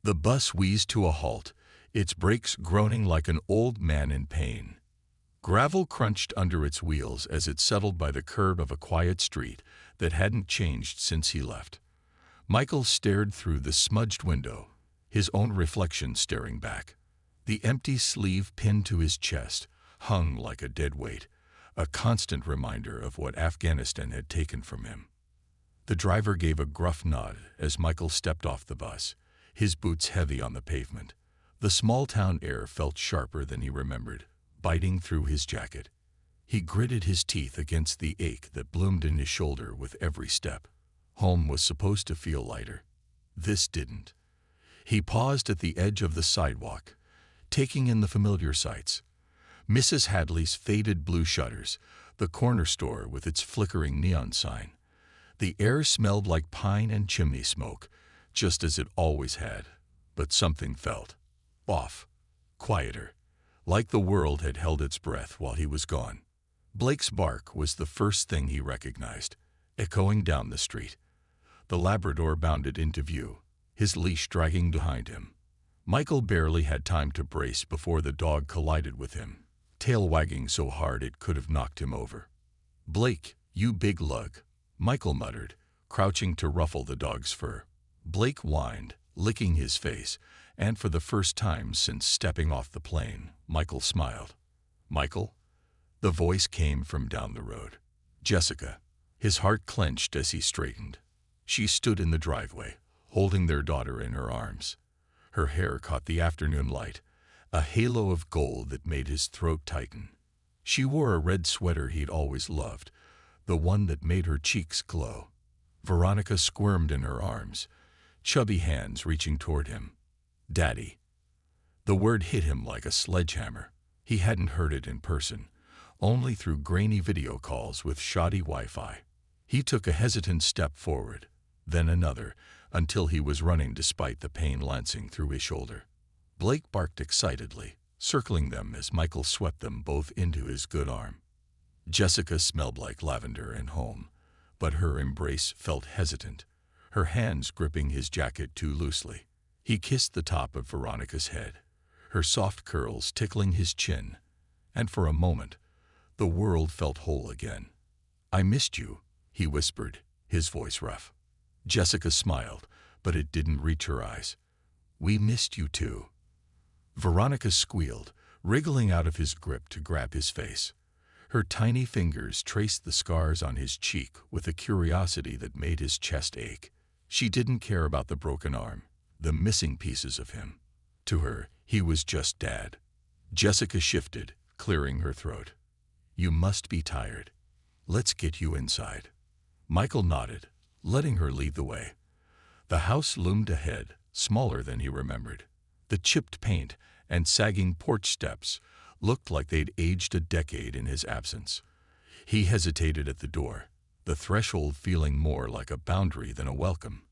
The bus wheezed to a halt, its brakes groaning like an old man in pain. Gravel crunched under its wheels as it settled by the curb of a quiet street that hadn't changed since he left. Michael stared through the smudged window, his own reflection staring back. The empty sleeve pinned to his chest hung like a dead weight, a constant reminder of what Afghanistan had taken from him. The driver gave a gruff nod as Michael stepped off the bus, his boots heavy on the pavement. The small-town air felt sharper than he remembered, biting through his jacket. He gritted his teeth against the ache that bloomed in his shoulder with every step. Home was supposed to feel lighter. This didn't. He paused at the edge of the sidewalk, taking in the familiar sights. Mrs. Hadley's faded blue shutters, the corner store with its flickering neon sign. The air smelled like pine and chimney smoke, just as it always had. But something felt off, quieter, like the world had held its breath while he was gone. Blake's bark was the first thing he recognized, echoing down the street. The Labrador bounded into view, his leash dragging behind him. Michael barely had time to brace before the dog collided with him, tail wagging so hard it could have knocked him over. "Blake, you big lug," Michael muttered, crouching to ruffle the dog's fur. Blake whined, licking his face, and for the first time since stepping off the plane, Michael smiled. "Michael?" The voice came from down the road. "Jessica." His heart clenched as he straightened. She stood in the driveway, holding their daughter in her arms. Her hair caught the afternoon light, a halo of gold that made his throat tighten. She wore a red sweater he'd always loved, the one that made her cheeks glow. Veronica squirmed in her arms, chubby hands reaching toward him. "Daddy." The word hit him like a sledgehammer. He hadn't heard it in person, only through grainy video calls with shoddy Wi-Fi. He took a hesitant step forward, then another, until he was running despite the pain lancing through his shoulder. Blake barked excitedly, circling them as Michael swept them both into his good arm. Jessica smelled like lavender and home, but her embrace felt hesitant, her hands gripping his jacket too loosely. He kissed the top of Veronica's head, her soft curls tickling his chin, and for a moment, the world felt whole again. "I missed you," he whispered, his voice rough. Jessica smiled, but it didn't reach her eyes. "We missed you too." Veronica squealed, wriggling out of his grip to grab his face. Her tiny fingers traced the scars on his cheek with a curiosity that made his chest ache. She didn't care about the broken arm, the missing pieces of him. To her, he was just Dad. Jessica shifted, clearing her throat. "You must be tired. Let's get you inside." Michael nodded, letting her lead the way. The house loomed ahead, smaller than he remembered. The chipped paint and sagging porch steps looked like they'd aged a decade in his absence. He hesitated at the door, the threshold feeling more like a boundary than a welcome.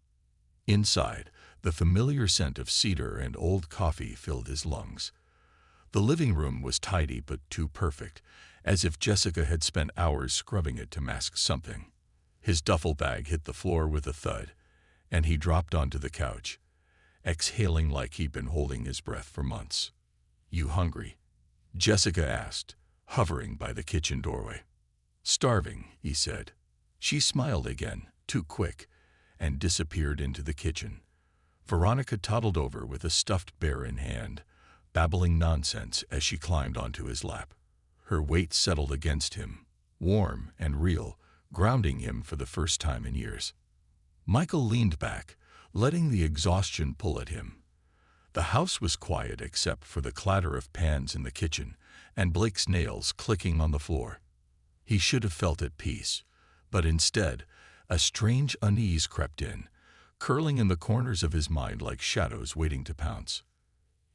Inside, the familiar scent of cedar and old coffee filled his lungs. The living room was tidy but too perfect, as if Jessica had spent hours scrubbing it to mask something. His duffel bag hit the floor with a thud, and he dropped onto the couch, exhaling like he'd been holding his breath for months. "You hungry?" Jessica asked, hovering by the kitchen doorway. "Starving," he said. She smiled again, too quick, and disappeared into the kitchen. Veronica toddled over with a stuffed bear in hand, babbling nonsense as she climbed onto his lap. Her weight settled against him, warm and real, grounding him for the first time in years. Michael leaned back, letting the exhaustion pull at him. The house was quiet except for the clatter of pans in the kitchen and Blake's nails clicking on the floor. He should have felt at peace, but instead, a strange unease crept in, curling in the corners of his mind like shadows waiting to pounce.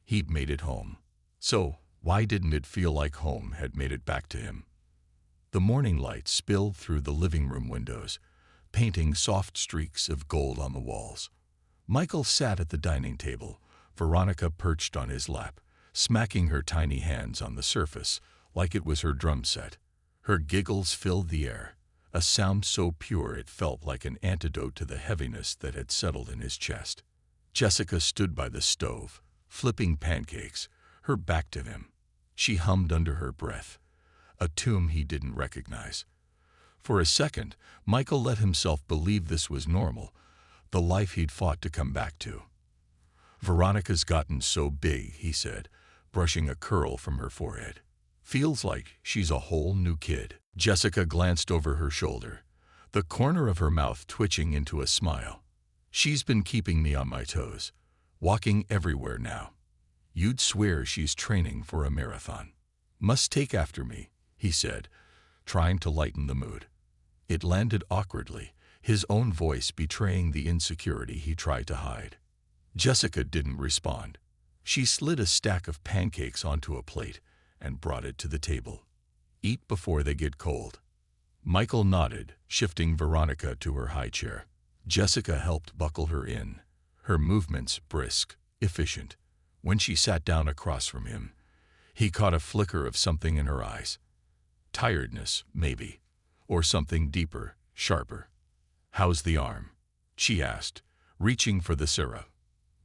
He'd made it home. So, why didn't it feel like home had made it back to him? The morning light spilled through the living room windows, painting soft streaks of gold on the walls. Michael sat at the dining table, Veronica perched on his lap, smacking her tiny hands on the surface like it was her drum set. Her giggles filled the air, a sound so pure it felt like an antidote to the heaviness that had settled in his chest. Jessica stood by the stove, flipping pancakes, her back to him. She hummed under her breath, a tune he didn't recognize. For a second, Michael let himself believe this was normal, the life he'd fought to come back to. "Veronica's gotten so big," he said, brushing a curl from her forehead. "Feels like she's a whole new kid." Jessica glanced over her shoulder, the corner of her mouth twitching into a smile. "She's been keeping me on my toes, walking everywhere now. You'd swear she's training for a marathon." "Must take after me," he said, trying to lighten the mood. It landed awkwardly, his own voice betraying the insecurity he tried to hide. Jessica didn't respond. She slid a stack of pancakes onto a plate and brought it to the table. "Eat before they get cold." Michael nodded, shifting Veronica to her high chair. Jessica helped buckle her in, her movements brisk, efficient. When she sat down across from him, he caught a flicker of something in her eyes. Tiredness, maybe, or something deeper, sharper. "How's the arm?" she asked, reaching for the syrup.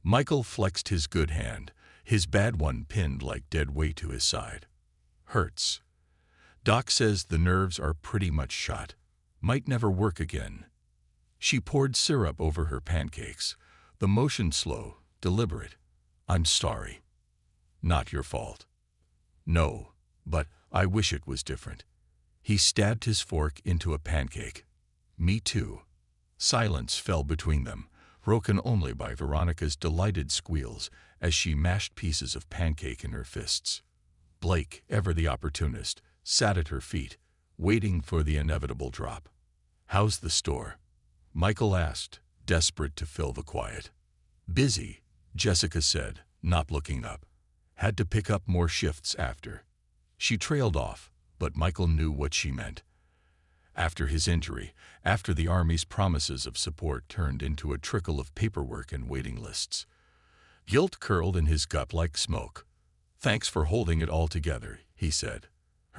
Michael flexed his good hand, his bad one pinned like dead weight to his side. "Hurts. Doc says the nerves are pretty much shot. Might never work again." She poured syrup over her pancakes, the motion slow, deliberate. "I'm sorry." "Not your fault." "No, but I wish it was different." He stabbed his fork into a pancake. "Me too." Silence fell between them, broken only by Veronica's delighted squeals as she mashed pieces of pancake in her fists. Blake, ever the opportunist, sat at her feet, waiting for the inevitable drop. "How's the store?" Michael asked, desperate to fill the quiet. "Busy," Jessica said, not looking up. "Had to pick up more shifts after." She trailed off, but Michael knew what she meant. After his injury, after the Army's promises of support turned into a trickle of paperwork and waiting lists. Guilt curled in his gut like smoke. "Thanks for holding it all together," he said,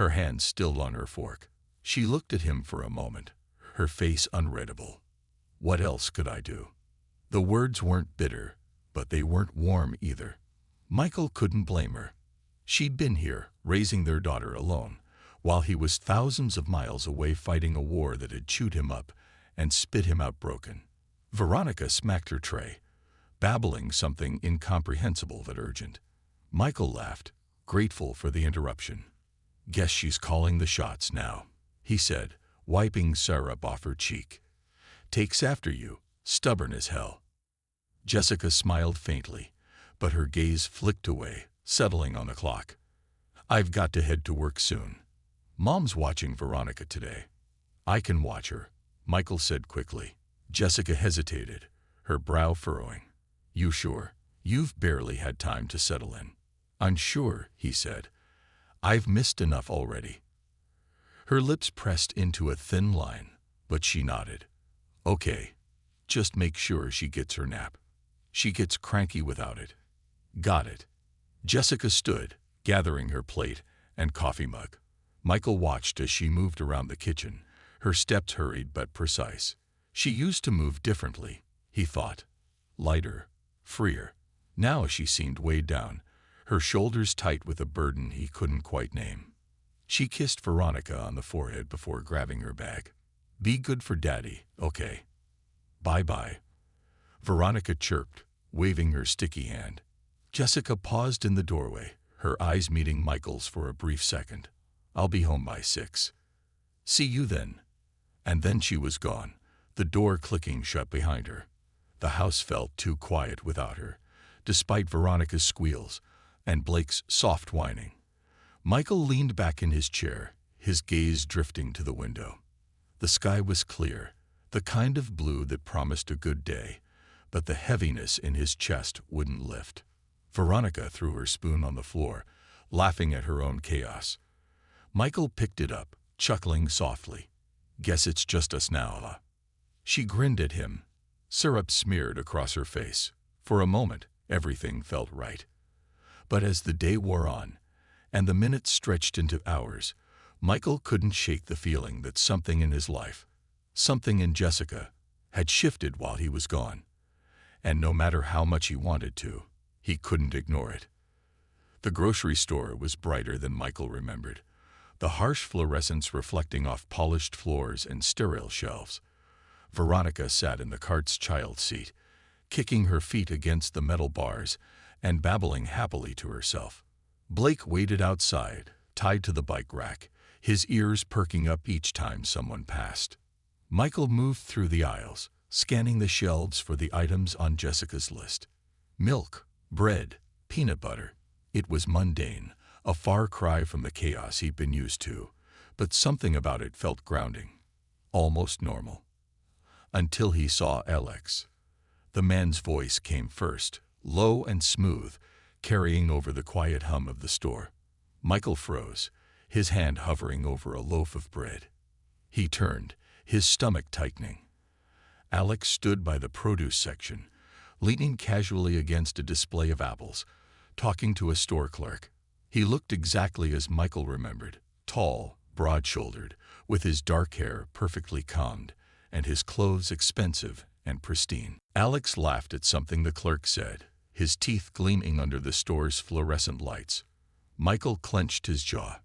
her hand still on her fork. She looked at him for a moment, her face unreadable. "What else could I do?" The words weren't bitter, but they weren't warm either. Michael couldn't blame her. She'd been here, raising their daughter alone, while he was thousands of miles away fighting a war that had chewed him up and spit him out broken. Veronica smacked her tray, babbling something incomprehensible but urgent. Michael laughed, grateful for the interruption. "Guess she's calling the shots now," he said, wiping syrup off her cheek. "Takes after you, stubborn as hell." Jessica smiled faintly, but her gaze flicked away, settling on the clock. "I've got to head to work soon. Mom's watching Veronica today." "I can watch her," Michael said quickly. Jessica hesitated, her brow furrowing. "You sure? You've barely had time to settle in." "Unsure," he said. "I've missed enough already." Her lips pressed into a thin line, but she nodded. "Okay. Just make sure she gets her nap. She gets cranky without it." "Got it." Jessica stood, gathering her plate and coffee mug. Michael watched as she moved around the kitchen, her steps hurried but precise. She used to move differently, he thought. Lighter, freer. Now she seemed weighed down, her shoulders tight with a burden he couldn't quite name. She kissed Veronica on the forehead before grabbing her bag. "Be good for Daddy, okay? Bye-bye." Veronica chirped, waving her sticky hand. Jessica paused in the doorway, her eyes meeting Michael's for a brief second. "I'll be home by 6. "See you then." And then she was gone, the door clicking shut behind her. The house felt too quiet without her, despite Veronica's squeals and Blake's soft whining. Michael leaned back in his chair, his gaze drifting to the window. The sky was clear, the kind of blue that promised a good day, but the heaviness in his chest wouldn't lift. Veronica threw her spoon on the floor, laughing at her own chaos. Michael picked it up, chuckling softly. "Guess it's just us now, huh?" She grinned at him, syrup smeared across her face. For a moment, everything felt right. But as the day wore on, and the minutes stretched into hours, Michael couldn't shake the feeling that something in his life, something in Jessica, had shifted while he was gone. and no matter how much he wanted to, he couldn't ignore it. The grocery store was brighter than Michael remembered, the harsh fluorescence reflecting off polished floors and sterile shelves. Veronica sat in the cart's child seat, kicking her feet against the metal bars and babbling happily to herself. Blake waited outside, tied to the bike rack, his ears perking up each time someone passed. Michael moved through the aisles, scanning the shelves for the items on Jessica's list. Milk, bread, peanut butter. It was mundane, a far cry from the chaos he'd been used to, but something about it felt grounding, almost normal. Until he saw Alex. The man's voice came first, low and smooth, carrying over the quiet hum of the store. Michael froze, his hand hovering over a loaf of bread. He turned, his stomach tightening. Alex stood by the produce section, leaning casually against a display of apples, talking to a store clerk. He looked exactly as Michael remembered, tall, broad-shouldered, with his dark hair perfectly combed, and his clothes expensive and pristine. Alex laughed at something the clerk said, his teeth gleaming under the store's fluorescent lights. Michael clenched his jaw.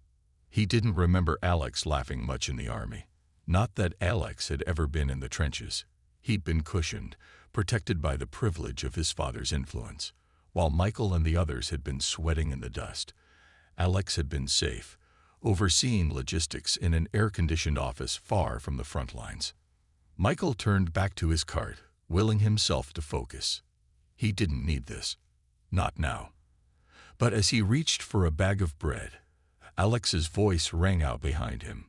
He didn't remember Alex laughing much in the army. Not that Alex had ever been in the trenches. He'd been cushioned, protected by the privilege of his father's influence. While Michael and the others had been sweating in the dust, Alex had been safe, overseeing logistics in an air-conditioned office far from the front lines. Michael turned back to his cart, willing himself to focus. He didn't need this. Not now. But as he reached for a bag of bread, Alex's voice rang out behind him.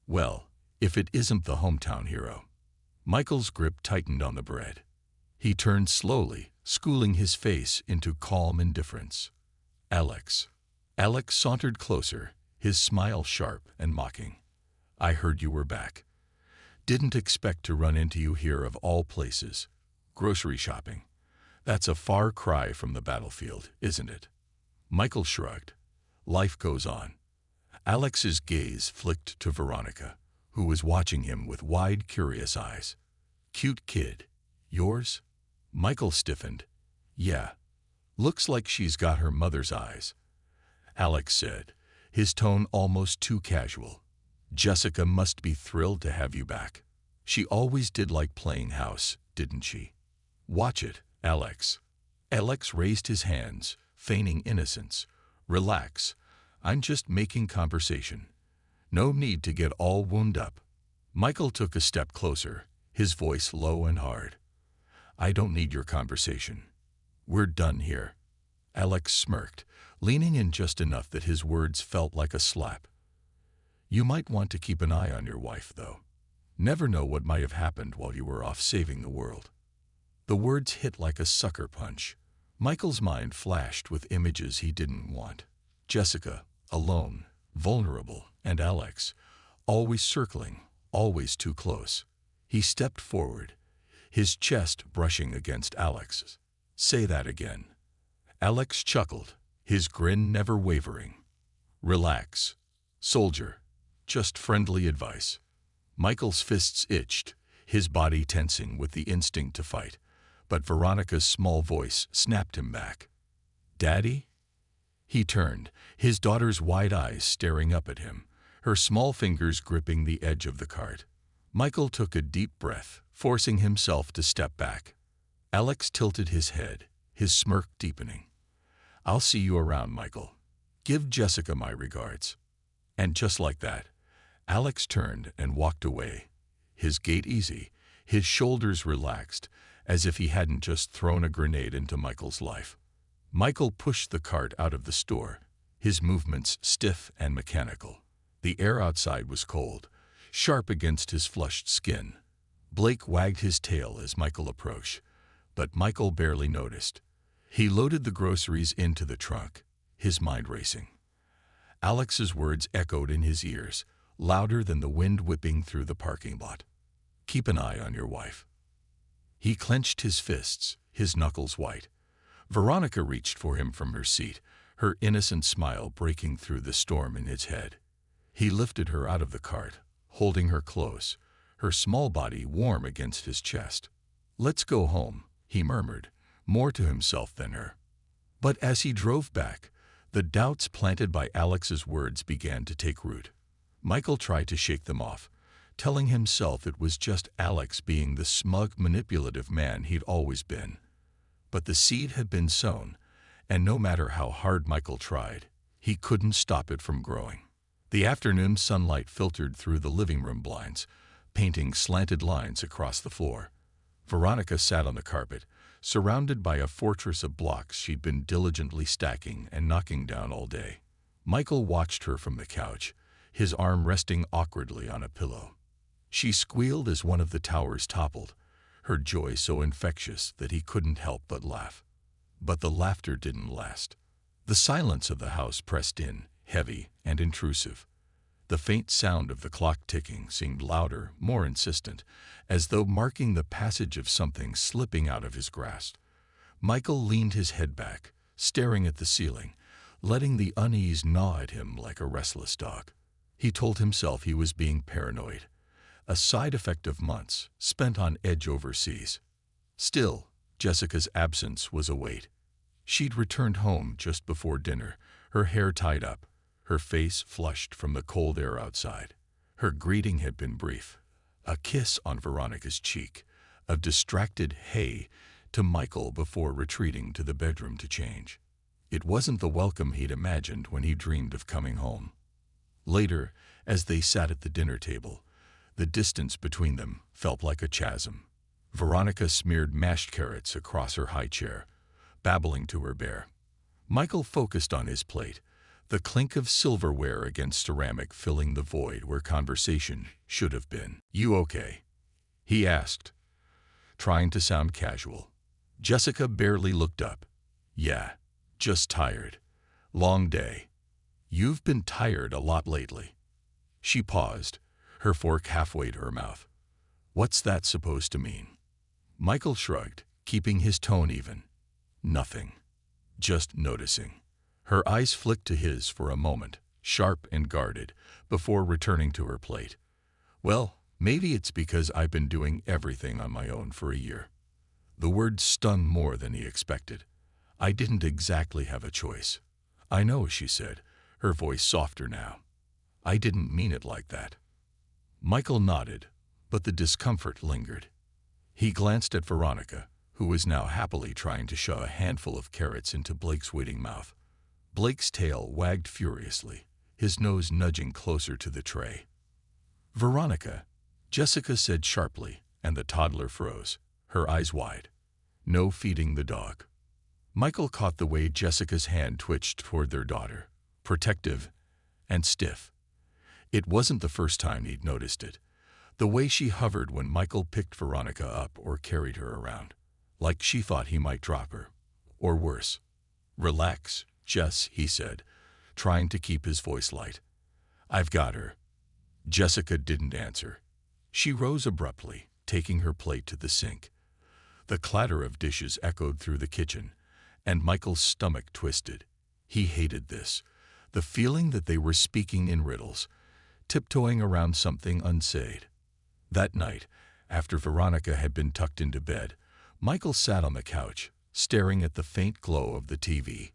Well, if it isn't the hometown hero. Michael's grip tightened on the bread. He turned slowly, schooling his face into calm indifference. Alex. Alex sauntered closer, his smile sharp and mocking. I heard you were back. Didn't expect to run into you here of all places. Grocery shopping. That's a far cry from the battlefield, isn't it? Michael shrugged. Life goes on. Alex's gaze flicked to Veronica, who was watching him with wide, curious eyes. Cute kid. Yours? Michael stiffened. Yeah. Looks like she's got her mother's eyes. Alex said, his tone almost too casual. Jessica must be thrilled to have you back. She always did like playing house, didn't she? Watch it, Alex. Alex raised his hands, feigning innocence. Relax. I'm just making conversation. No need to get all wound up. Michael took a step closer, his voice low and hard. I don't need your conversation. We're done here. Alex smirked, leaning in just enough that his words felt like a slap. You might want to keep an eye on your wife, though. Never know what might have happened while you were off saving the world. The words hit like a sucker punch. Michael's mind flashed with images he didn't want. Jessica, alone, vulnerable, and Alex, always circling, always too close. He stepped forward, his chest brushing against Alex's. Say that again. Alex chuckled, his grin never wavering. Relax. Soldier. Just friendly advice. Michael's fists itched, his body tensing with the instinct to fight, but Veronica's small voice snapped him back. Daddy? He turned, his daughter's wide eyes staring up at him, her small fingers gripping the edge of the cart. Michael took a deep breath, forcing himself to step back. Alex tilted his head, his smirk deepening. I'll see you around, Michael. Give Jessica my regards. And just like that, Alex turned and walked away, his gait easy, his shoulders relaxed, as if he hadn't just thrown a grenade into Michael's life. Michael pushed the cart out of the store, his movements stiff and mechanical. The air outside was cold, sharp against his flushed skin. Blake wagged his tail as Michael approached, but Michael barely noticed. He loaded the groceries into the trunk, his mind racing. Alex's words echoed in his ears, louder than the wind whipping through the parking lot. Keep an eye on your wife. He clenched his fists, his knuckles white. Veronica reached for him from her seat, her innocent smile breaking through the storm in his head. He lifted her out of the cart, holding her close, her small body warm against his chest. Let's go home, he murmured, more to himself than her. But as he drove back, the doubts planted by Alex's words began to take root. Michael tried to shake them off, telling himself it was just Alex being the smug, manipulative man he'd always been. But the seed had been sown, and no matter how hard Michael tried, he couldn't stop it from growing. The afternoon sunlight filtered through the living room blinds, painting slanted lines across the floor. Veronica sat on the carpet, surrounded by a fortress of blocks she'd been diligently stacking and knocking down all day. Michael watched her from the couch, his arm resting awkwardly on a pillow. She squealed as one of the towers toppled, her joy so infectious that he couldn't help but laugh. But the laughter didn't last. The silence of the house pressed in, heavy and intrusive. The faint sound of the clock ticking seemed louder, more insistent, as though marking the passage of something slipping out of his grasp. Michael leaned his head back, staring at the ceiling, letting the unease gnaw at him like a restless dog. He told himself he was being paranoid, a side effect of months spent on edge overseas. Still, Jessica's absence was a weight. She'd returned home just before dinner, her hair tied up, her face flushed from the cold air outside. Her greeting had been brief, a kiss on Veronica's cheek, a distracted hey to Michael before retreating to the bedroom to change. It wasn't the welcome he'd imagined when he dreamed of coming home. Later, as they sat at the dinner table, the distance between them felt like a chasm. Veronica smeared mashed carrots across her high chair, babbling to her bear. Michael focused on his plate, the clink of silverware against ceramic filling the void where conversation should have been. "You okay?" he asked, trying to sound casual. Jessica barely looked up. "Yeah, just tired. Long day." "You've been tired a lot lately." She paused, her fork halfway to her mouth. "What's that supposed to mean?" Michael shrugged, keeping his tone even. "Nothing. Just noticing." Her eyes flicked to his for a moment, sharp and guarded, before returning to her plate. "Well, maybe it's because I've been doing everything on my own for a year." The word stung more than he expected. "I didn't exactly have a choice." "I know," she said, her voice softer now. "I didn't mean it like that." Michael nodded, but the discomfort lingered. He glanced at Veronica, who was now happily trying to shove a handful of carrots into Blake's waiting mouth. Blake's tail wagged furiously, his nose nudging closer to the tray. "Veronica," Jessica said sharply, and the toddler froze, her eyes wide. "No feeding the dog." Michael caught the way Jessica's hand twitched toward their daughter, protective and stiff. It wasn't the first time he'd noticed it, the way she hovered when Michael picked Veronica up or carried her around, like she thought he might drop her, or worse. "Relax, Jess," he said, trying to keep his voice light. "I've got her." Jessica didn't answer. She rose abruptly, taking her plate to the sink. The clatter of dishes echoed through the kitchen, and Michael's stomach twisted. He hated this, the feeling that they were speaking in riddles, tiptoeing around something unsaid. That night, after Veronica had been tucked into bed, Michael sat on the couch, staring at the faint glow of the TV.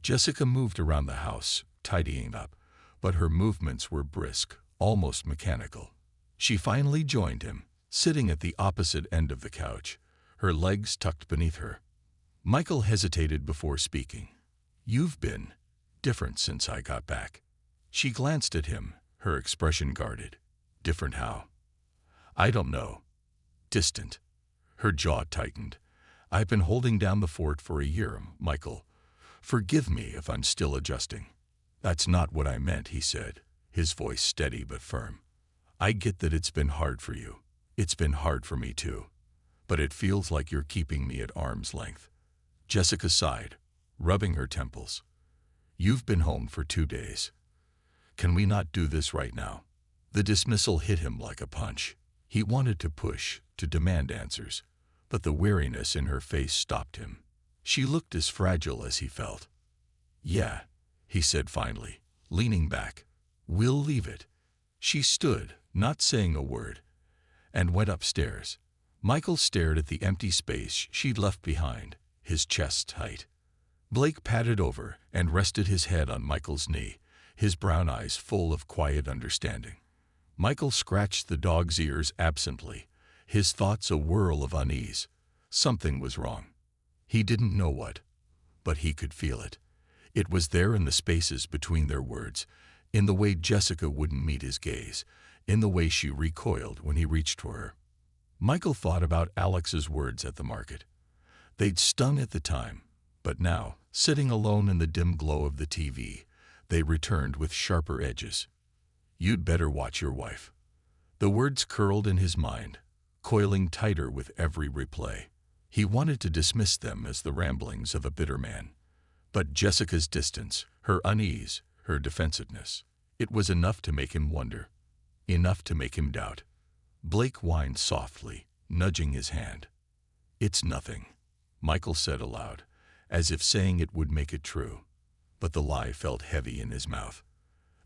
Jessica moved around the house, tidying up, but her movements were brisk, almost mechanical. She finally joined him, sitting at the opposite end of the couch, her legs tucked beneath her. Michael hesitated before speaking. "You've been different since I got back." She glanced at him, her expression guarded. "Different how?" "I don't know." "Distant." Her jaw tightened. "I've been holding down the fort for a year, Michael. Forgive me if I'm still adjusting." "That's not what I meant," he said, his voice steady but firm. "I get that it's been hard for you. It's been hard for me too. But it feels like you're keeping me at arm's length." Jessica sighed, rubbing her temples. "You've been home for 2 days. Can we not do this right now?" The dismissal hit him like a punch. He wanted to push, to demand answers, but the weariness in her face stopped him. She looked as fragile as he felt. "Yeah," he said finally, leaning back. "We'll leave it." She stood, not saying a word, and went upstairs. Michael stared at the empty space she'd left behind, his chest tight. Blake padded over and rested his head on Michael's knee, his brown eyes full of quiet understanding. Michael scratched the dog's ears absently, his thoughts a whirl of unease. Something was wrong. He didn't know what, but he could feel it. It was there in the spaces between their words, in the way Jessica wouldn't meet his gaze, in the way she recoiled when he reached for her. Michael thought about Alex's words at the market. They'd stung at the time, but now, sitting alone in the dim glow of the TV, they returned with sharper edges. "You'd better watch your wife." The words curled in his mind, coiling tighter with every replay. He wanted to dismiss them as the ramblings of a bitter man. But Jessica's distance, her unease, her defensiveness, it was enough to make him wonder, enough to make him doubt. Blake whined softly, nudging his hand. "It's nothing," Michael said aloud, as if saying it would make it true. But the lie felt heavy in his mouth.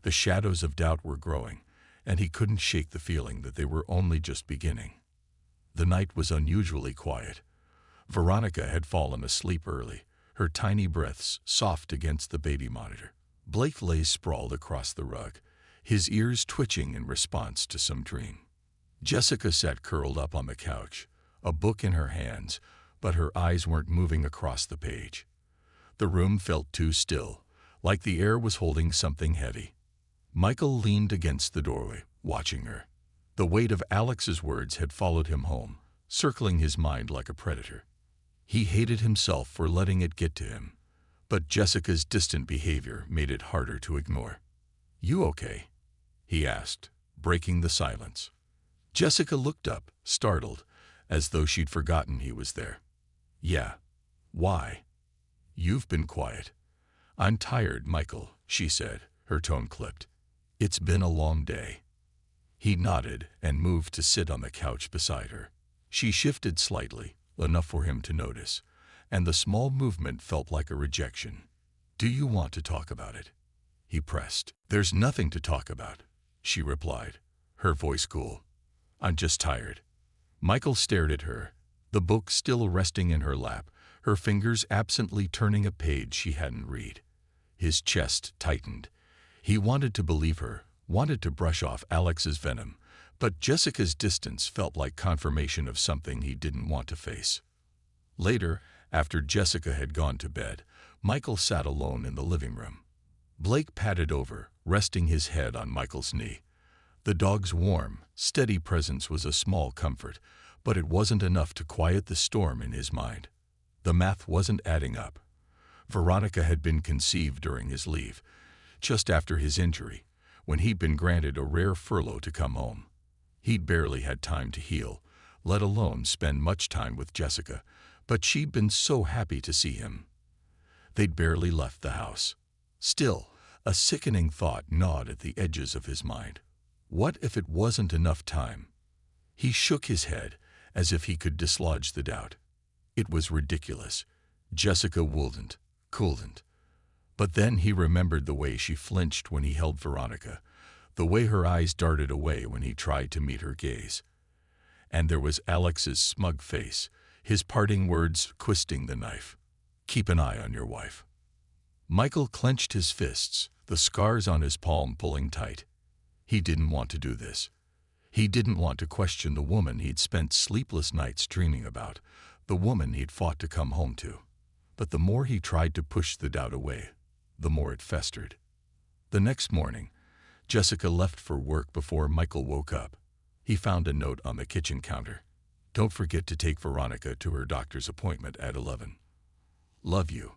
The shadows of doubt were growing, and he couldn't shake the feeling that they were only just beginning. The night was unusually quiet. Veronica had fallen asleep early, her tiny breaths soft against the baby monitor. Blake lay sprawled across the rug, his ears twitching in response to some dream. Jessica sat curled up on the couch, a book in her hands, but her eyes weren't moving across the page. The room felt too still, like the air was holding something heavy. Michael leaned against the doorway, watching her. The weight of Alex's words had followed him home, circling his mind like a predator. He hated himself for letting it get to him, but Jessica's distant behavior made it harder to ignore. "You okay?" he asked, breaking the silence. Jessica looked up, startled, as though she'd forgotten he was there. "Yeah. Why?" "You've been quiet." "I'm tired, Michael," she said, her tone clipped. "It's been a long day." He nodded and moved to sit on the couch beside her. She shifted slightly, enough for him to notice, and the small movement felt like a rejection. "Do you want to talk about it?" he pressed. "There's nothing to talk about," she replied, her voice cool. "I'm just tired." Michael stared at her, the book still resting in her lap, her fingers absently turning a page she hadn't read. His chest tightened. He wanted to believe her, wanted to brush off Alex's venom, but Jessica's distance felt like confirmation of something he didn't want to face. Later, after Jessica had gone to bed, Michael sat alone in the living room. Blake padded over, resting his head on Michael's knee. The dog's warm, steady presence was a small comfort, but it wasn't enough to quiet the storm in his mind. The math wasn't adding up. Veronica had been conceived during his leave, just after his injury, when he'd been granted a rare furlough to come home. He'd barely had time to heal, let alone spend much time with Jessica, but she'd been so happy to see him. They'd barely left the house. Still, a sickening thought gnawed at the edges of his mind. What if it wasn't enough time? He shook his head, as if he could dislodge the doubt. It was ridiculous. Jessica couldn't. But then he remembered the way she flinched when he held Veronica, the way her eyes darted away when he tried to meet her gaze. And there was Alex's smug face, his parting words twisting the knife. "Keep an eye on your wife." Michael clenched his fists, the scars on his palm pulling tight. He didn't want to do this. He didn't want to question the woman he'd spent sleepless nights dreaming about, the woman he'd fought to come home to. But the more he tried to push the doubt away, the more it festered. The next morning, Jessica left for work before Michael woke up. He found a note on the kitchen counter. "Don't forget to take Veronica to her doctor's appointment at 11. Love you."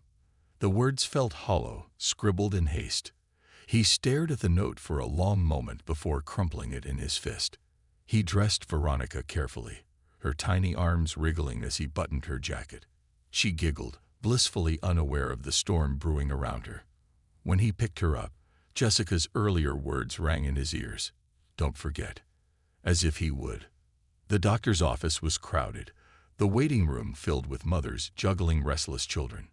The words felt hollow, scribbled in haste. He stared at the note for a long moment before crumpling it in his fist. He dressed Veronica carefully, her tiny arms wriggling as he buttoned her jacket. She giggled, blissfully unaware of the storm brewing around her. When he picked her up, Jessica's earlier words rang in his ears. "Don't forget." As if he would. The doctor's office was crowded, the waiting room filled with mothers juggling restless children.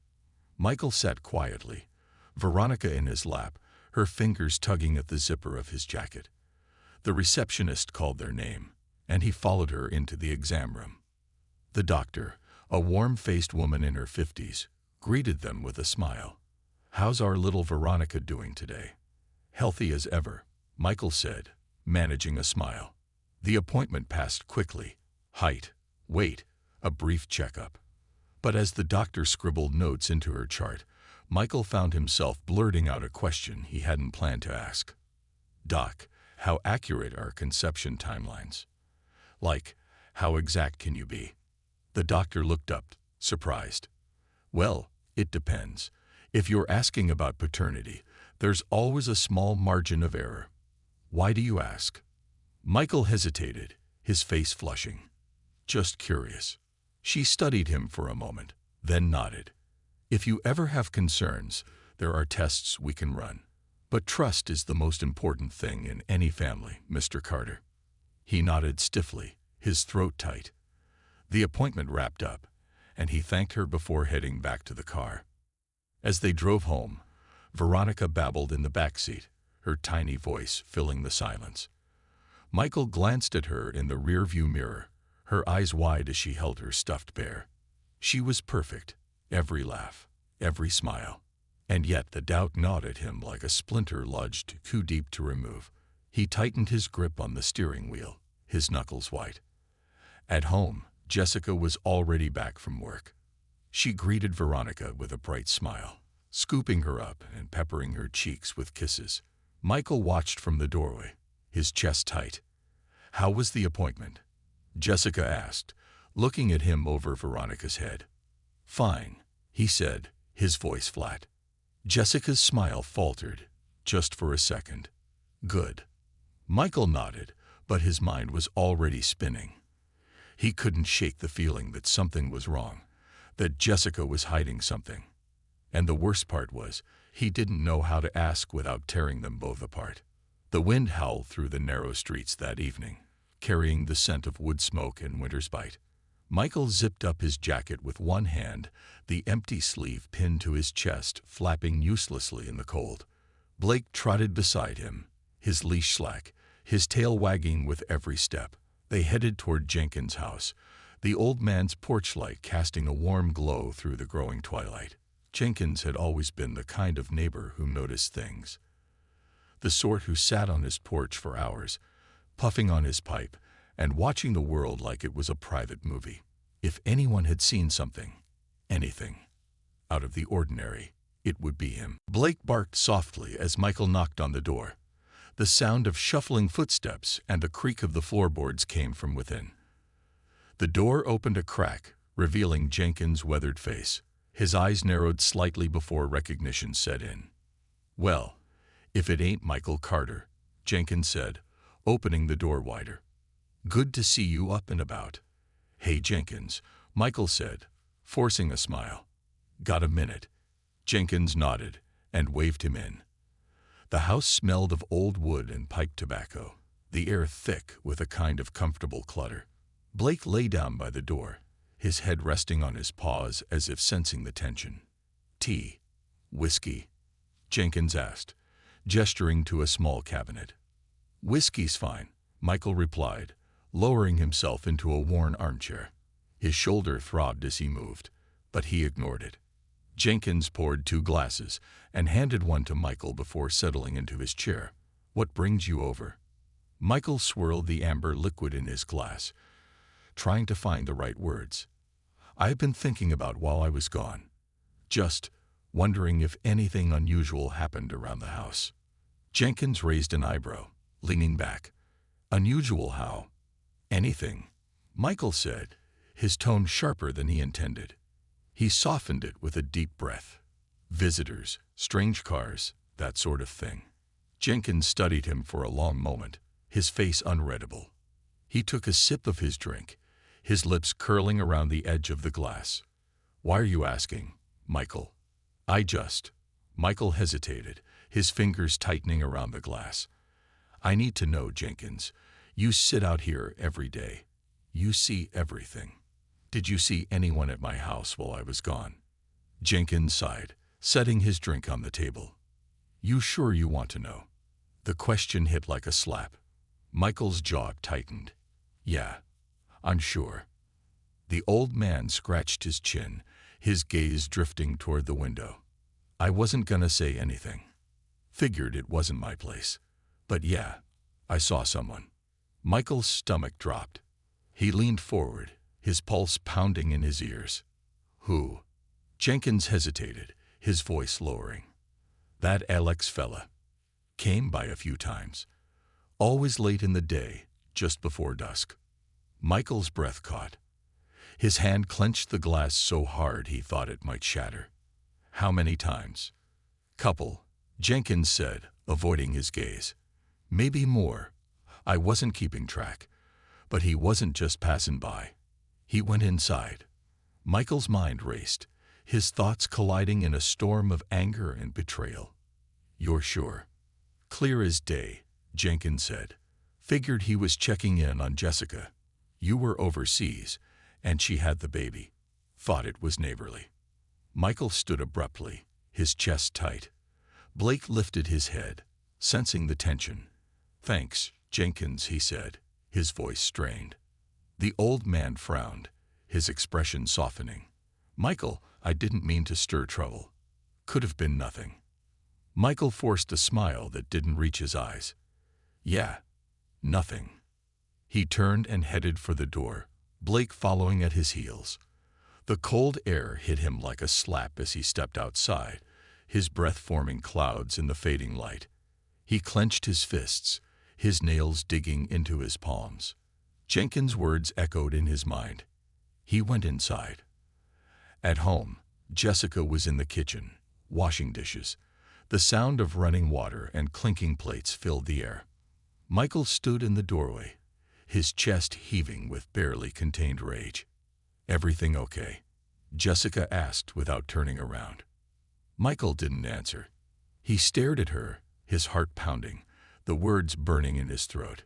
Michael sat quietly, Veronica in his lap, her fingers tugging at the zipper of his jacket. The receptionist called their name, and he followed her into the exam room. The doctor, a warm-faced woman in her 50s, greeted them with a smile. "How's our little Veronica doing today?" "Healthy as ever," Michael said, managing a smile. The appointment passed quickly. Height, weight, a brief checkup. But as the doctor scribbled notes into her chart, Michael found himself blurting out a question he hadn't planned to ask. "Doc, how accurate are conception timelines? Like, how exact can you be?" The doctor looked up, surprised. "Well, it depends. If you're asking about paternity, there's always a small margin of error." "Why do you ask?" Michael hesitated, his face flushing. "Just curious." She studied him for a moment, then nodded. "If you ever have concerns, there are tests we can run. But trust is the most important thing in any family, Mr. Carter." He nodded stiffly, his throat tight. The appointment wrapped up, and he thanked her before heading back to the car. As they drove home, Veronica babbled in the back seat, her tiny voice filling the silence. Michael glanced at her in the rearview mirror, her eyes wide as she held her stuffed bear. She was perfect, every laugh, every smile. And yet the doubt gnawed at him like a splinter lodged too deep to remove. He tightened his grip on the steering wheel, his knuckles white. At home, Jessica was already back from work. She greeted Veronica with a bright smile, scooping her up and peppering her cheeks with kisses. Michael watched from the doorway, his chest tight. "How was the appointment?" Jessica asked, looking at him over Veronica's head. "Fine," he said, his voice flat. Jessica's smile faltered, just for a second. "Good." Michael nodded, but his mind was already spinning. He couldn't shake the feeling that something was wrong, that Jessica was hiding something. And the worst part was, he didn't know how to ask without tearing them both apart. The wind howled through the narrow streets that evening, carrying the scent of wood smoke and winter's bite. Michael zipped up his jacket with one hand, the empty sleeve pinned to his chest, flapping uselessly in the cold. Blake trotted beside him, his leash slack, his tail wagging with every step. They headed toward Jenkins' house, the old man's porch light casting a warm glow through the growing twilight. Jenkins had always been the kind of neighbor who noticed things. The sort who sat on his porch for hours, puffing on his pipe, and watching the world like it was a private movie. If anyone had seen something, anything, out of the ordinary, it would be him. Blake barked softly as Michael knocked on the door. The sound of shuffling footsteps and the creak of the floorboards came from within. The door opened a crack, revealing Jenkins' weathered face. His eyes narrowed slightly before recognition set in. "Well, if it ain't Michael Carter," Jenkins said, opening the door wider. "Good to see you up and about." "Hey, Jenkins," Michael said, forcing a smile. "Got a minute?" Jenkins nodded and waved him in. The house smelled of old wood and pipe tobacco, the air thick with a kind of comfortable clutter. Blake lay down by the door, his head resting on his paws as if sensing the tension. "Tea? Whiskey?" Jenkins asked, gesturing to a small cabinet. "Whiskey's fine," Michael replied, lowering himself into a worn armchair. His shoulder throbbed as he moved, but he ignored it. Jenkins poured 2 glasses and handed one to Michael before settling into his chair. "What brings you over?" Michael swirled the amber liquid in his glass, trying to find the right words. "I've been thinking about while I was gone. Just wondering if anything unusual happened around the house." Jenkins raised an eyebrow, leaning back. "Unusual how?" "Anything," Michael said, his tone sharper than he intended. He softened it with a deep breath. "Visitors, strange cars, that sort of thing." Jenkins studied him for a long moment, his face unreadable. He took a sip of his drink, his lips curling around the edge of the glass. "Why are you asking, Michael?" Michael hesitated, his fingers tightening around the glass. "I need to know, Jenkins. You sit out here every day. You see everything. Did you see anyone at my house while I was gone?" Jenkins sighed, setting his drink on the table. "You sure you want to know?" The question hit like a slap. Michael's jaw tightened. "Yeah, I'm sure." The old man scratched his chin, his gaze drifting toward the window. I wasn't gonna say anything. Figured it wasn't my place. But yeah, I saw someone. Michael's stomach dropped. He leaned forward, his pulse pounding in his ears. Who? Jenkins hesitated, his voice lowering. That Alex fella. Came by a few times. Always late in the day, just before dusk. Michael's breath caught. His hand clenched the glass so hard he thought it might shatter. How many times? Couple, Jenkins said, avoiding his gaze. Maybe more. I wasn't keeping track. But he wasn't just passing by. He went inside. Michael's mind raced, his thoughts colliding in a storm of anger and betrayal. You're sure? Clear as day, Jenkins said. Figured he was checking in on Jessica. You were overseas, and she had the baby. Thought it was neighborly. Michael stood abruptly, his chest tight. Blake lifted his head, sensing the tension. Thanks, Jenkins, he said, his voice strained. The old man frowned, his expression softening. Michael, I didn't mean to stir trouble. Could have been nothing. Michael forced a smile that didn't reach his eyes. Yeah, nothing. He turned and headed for the door, Blake following at his heels. The cold air hit him like a slap as he stepped outside, his breath forming clouds in the fading light. He clenched his fists, his nails digging into his palms. Jenkins' words echoed in his mind. He went inside. At home, Jessica was in the kitchen, washing dishes. The sound of running water and clinking plates filled the air. Michael stood in the doorway, his chest heaving with barely contained rage. Everything okay? Jessica asked without turning around. Michael didn't answer. He stared at her, his heart pounding, the words burning in his throat.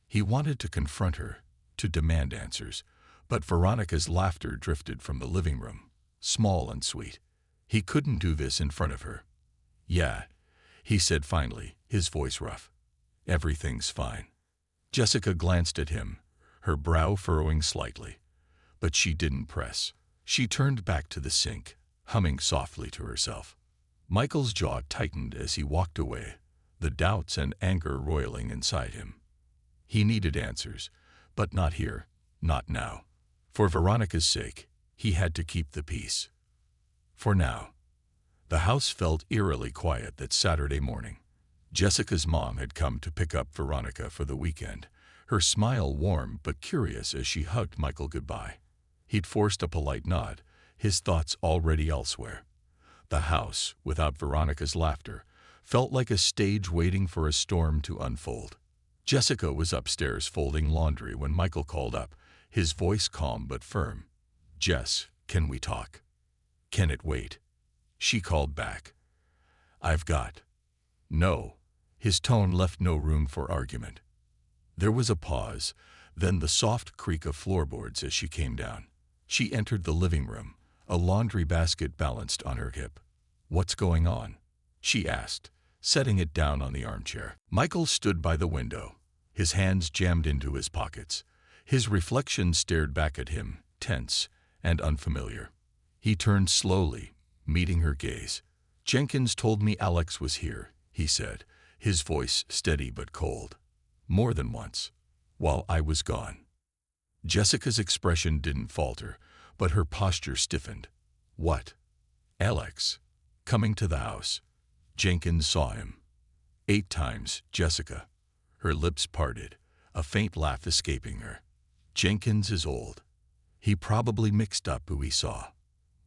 He wanted to confront her, to demand answers, but Veronica's laughter drifted from the living room, small and sweet. He couldn't do this in front of her. Yeah, he said finally, his voice rough. Everything's fine. Jessica glanced at him, her brow furrowing slightly. But she didn't press. She turned back to the sink, humming softly to herself. Michael's jaw tightened as he walked away, the doubts and anger roiling inside him. He needed answers, but not here, not now. For Veronica's sake, he had to keep the peace. For now. The house felt eerily quiet that Saturday morning. Jessica's mom had come to pick up Veronica for the weekend, her smile warm but curious as she hugged Michael goodbye. He'd forced a polite nod, his thoughts already elsewhere. The house, without Veronica's laughter, felt like a stage waiting for a storm to unfold. Jessica was upstairs folding laundry when Michael called up, his voice calm but firm. Jess, can we talk? Can it wait? She called back. I've got. No. His tone left no room for argument. There was a pause, then the soft creak of floorboards as she came down. She entered the living room, a laundry basket balanced on her hip. What's going on? She asked, setting it down on the armchair. Michael stood by the window, his hands jammed into his pockets. His reflection stared back at him, tense and unfamiliar. He turned slowly, meeting her gaze. Jenkins told me Alex was here, he said, his voice steady but cold. More than once, while I was gone. Jessica's expression didn't falter, but her posture stiffened. What? Alex. Coming to the house. Jenkins saw him. 8 times, Jessica. Her lips parted, a faint laugh escaping her. Jenkins is old. He probably mixed up who he saw.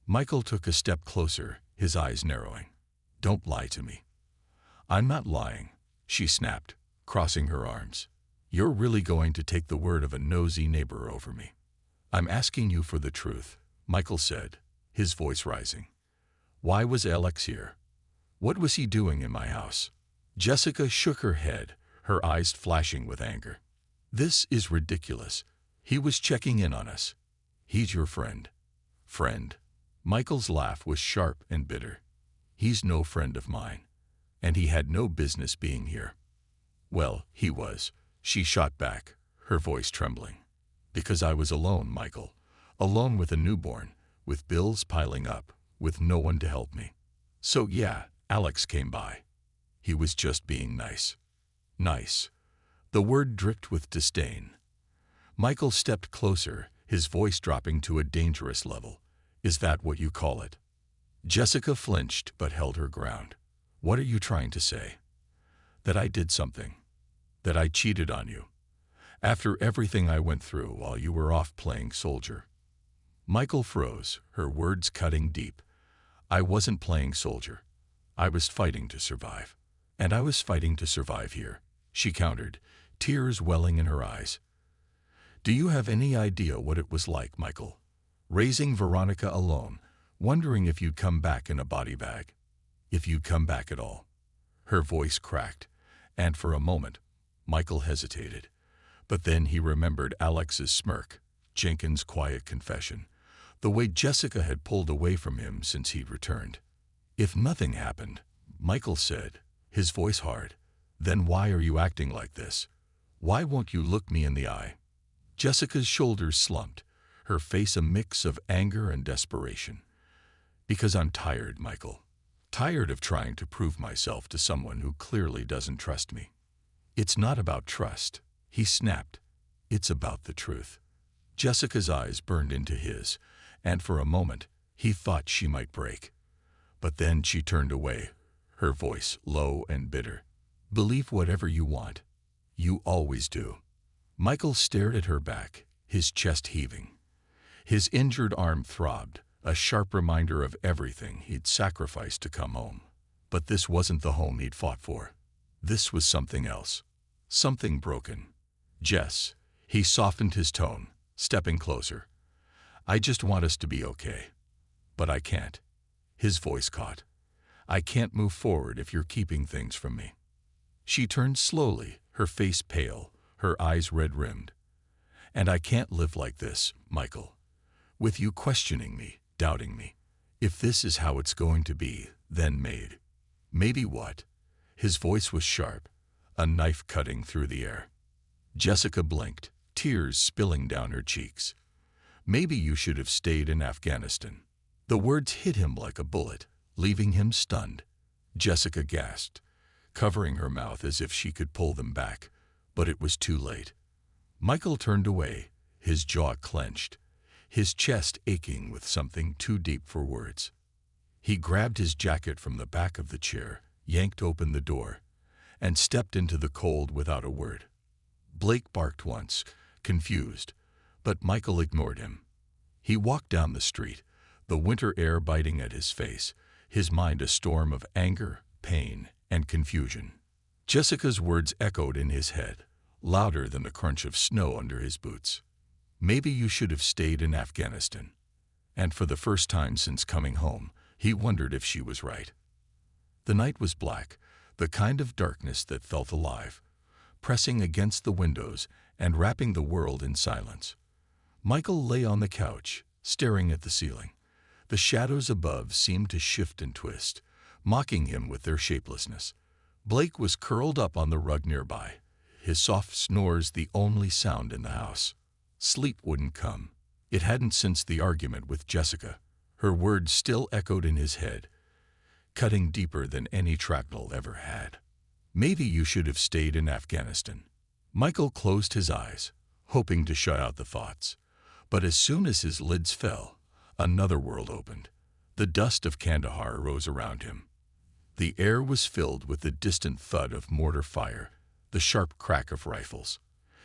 Michael took a step closer, his eyes narrowing. Don't lie to me. I'm not lying, she snapped, crossing her arms. You're really going to take the word of a nosy neighbor over me. I'm asking you for the truth, Michael said, his voice rising. Why was Alex here? What was he doing in my house? Jessica shook her head, her eyes flashing with anger. This is ridiculous. He was checking in on us. He's your friend. Friend? Michael's laugh was sharp and bitter. He's no friend of mine. And he had no business being here. Well, he was. She shot back, her voice trembling. Because I was alone, Michael. alone with a newborn, with bills piling up, with no one to help me. So yeah, Alex came by. He was just being nice. Nice. The word dripped with disdain. Michael stepped closer, his voice dropping to a dangerous level. Is that what you call it? Jessica flinched but held her ground. What are you trying to say? That I did something. That I cheated on you. After everything I went through while you were off playing soldier. Michael froze, her words cutting deep. I wasn't playing soldier. I was fighting to survive. And I was fighting to survive here, she countered, tears welling in her eyes. Do you have any idea what it was like, Michael? Raising Veronica alone, wondering if you'd come back in a body bag. If you'd come back at all. Her voice cracked, and for a moment, Michael hesitated. But then he remembered Alex's smirk, Jenkins' quiet confession, the way Jessica had pulled away from him since he'd returned. If nothing happened, Michael said, his voice hard, then why are you acting like this? Why won't you look me in the eye? Jessica's shoulders slumped, her face a mix of anger and desperation. Because I'm tired, Michael. Tired of trying to prove myself to someone who clearly doesn't trust me. It's not about trust, he snapped. It's about the truth. Jessica's eyes burned into his, and for a moment, he thought she might break. But then she turned away, her voice low and bitter. Believe whatever you want. You always do. Michael stared at her back, his chest heaving. His injured arm throbbed, a sharp reminder of everything he'd sacrificed to come home. But this wasn't the home he'd fought for. This was something else. Something broken. Jess, he softened his tone, stepping closer. I just want us to be okay. But I can't. His voice caught. I can't move forward if you're keeping things from me. She turned slowly, her face pale, her eyes red-rimmed. And I can't live like this, Michael. With you questioning me, doubting me. If this is how it's going to be, then maybe what? His voice was sharp, a knife cutting through the air. Jessica blinked, tears spilling down her cheeks. Maybe you should have stayed in Afghanistan. The words hit him like a bullet, leaving him stunned. Jessica gasped, covering her mouth as if she could pull them back, but it was too late. Michael turned away, his jaw clenched, his chest aching with something too deep for words. He grabbed his jacket from the back of the chair, yanked open the door, and stepped into the cold without a word. Blake barked once, confused, but Michael ignored him. He walked down the street, the winter air biting at his face, his mind a storm of anger, pain, and confusion. Jessica's words echoed in his head, louder than the crunch of snow under his boots. Maybe you should have stayed in Afghanistan. And for the first time since coming home, he wondered if she was right. The night was black, the kind of darkness that felt alive, pressing against the windows and wrapping the world in silence. Michael lay on the couch, staring at the ceiling. The shadows above seemed to shift and twist, mocking him with their shapelessness. Blake was curled up on the rug nearby, his soft snores the only sound in the house. Sleep wouldn't come. It hadn't since the argument with Jessica. Her words still echoed in his head, cutting deeper than any shrapnel ever had. Maybe you should have stayed in Afghanistan. Michael closed his eyes, hoping to shut out the thoughts. But as soon as his lids fell, another world opened. The dust of Kandahar rose around him. The air was filled with the distant thud of mortar fire, the sharp crack of rifles.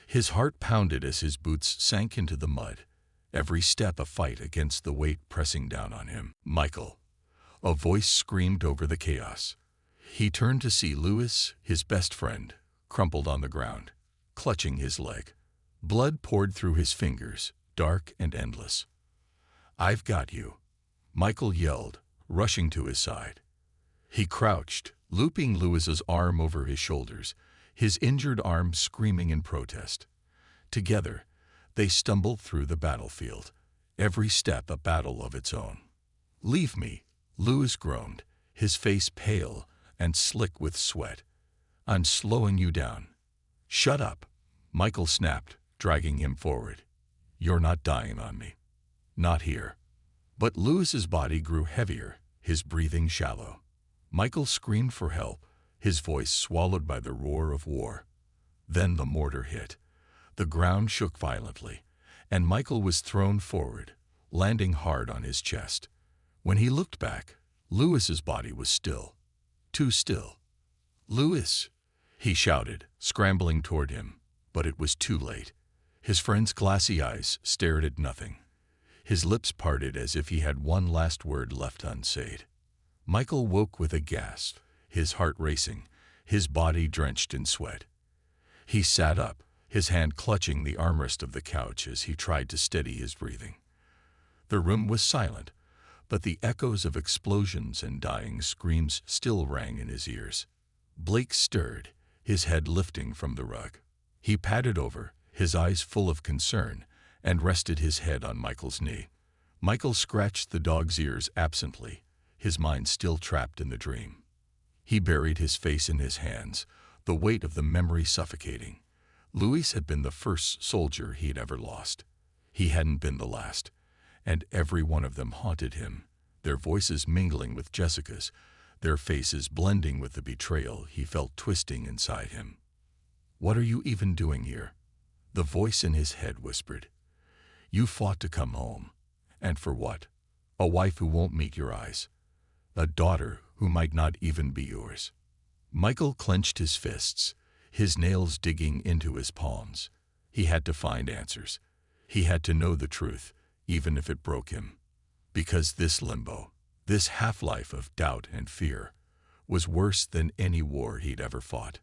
His heart pounded as his boots sank into the mud, every step a fight against the weight pressing down on him. Michael. A voice screamed over the chaos. He turned to see Louis, his best friend, crumpled on the ground, clutching his leg. Blood poured through his fingers, dark and endless. I've got you, Michael yelled, rushing to his side. He crouched, looping Louis's arm over his shoulders, his injured arm screaming in protest. Together, they stumbled through the battlefield, every step a battle of its own. Leave me, Louis groaned, his face pale and slick with sweat. I'm slowing you down. Shut up, Michael snapped, dragging him forward. You're not dying on me. Not here. But Lewis's body grew heavier, his breathing shallow. Michael screamed for help, his voice swallowed by the roar of war. Then the mortar hit. The ground shook violently, and Michael was thrown forward, landing hard on his chest. When he looked back, Lewis's body was still. Too still. "Lewis!" he shouted, scrambling toward him, but it was too late. His friend's glassy eyes stared at nothing. His lips parted as if he had one last word left unsaid. Michael woke with a gasp, his heart racing, his body drenched in sweat. He sat up, his hand clutching the armrest of the couch as he tried to steady his breathing. The room was silent, but the echoes of explosions and dying screams still rang in his ears. Blake stirred, his head lifting from the rug. He padded over, his eyes full of concern, and rested his head on Michael's knee. Michael scratched the dog's ears absently, his mind still trapped in the dream. He buried his face in his hands, the weight of the memory suffocating. Louis had been the first soldier he'd ever lost. He hadn't been the last, and every one of them haunted him, their voices mingling with Jessica's, their faces blending with the betrayal he felt twisting inside him. "What are you even doing here?" the voice in his head whispered. "You fought to come home. And for what? A wife who won't meet your eyes. A daughter who might not even be yours." Michael clenched his fists, his nails digging into his palms. He had to find answers. He had to know the truth, even if it broke him. Because this limbo, this half-life of doubt and fear, was worse than any war he'd ever fought.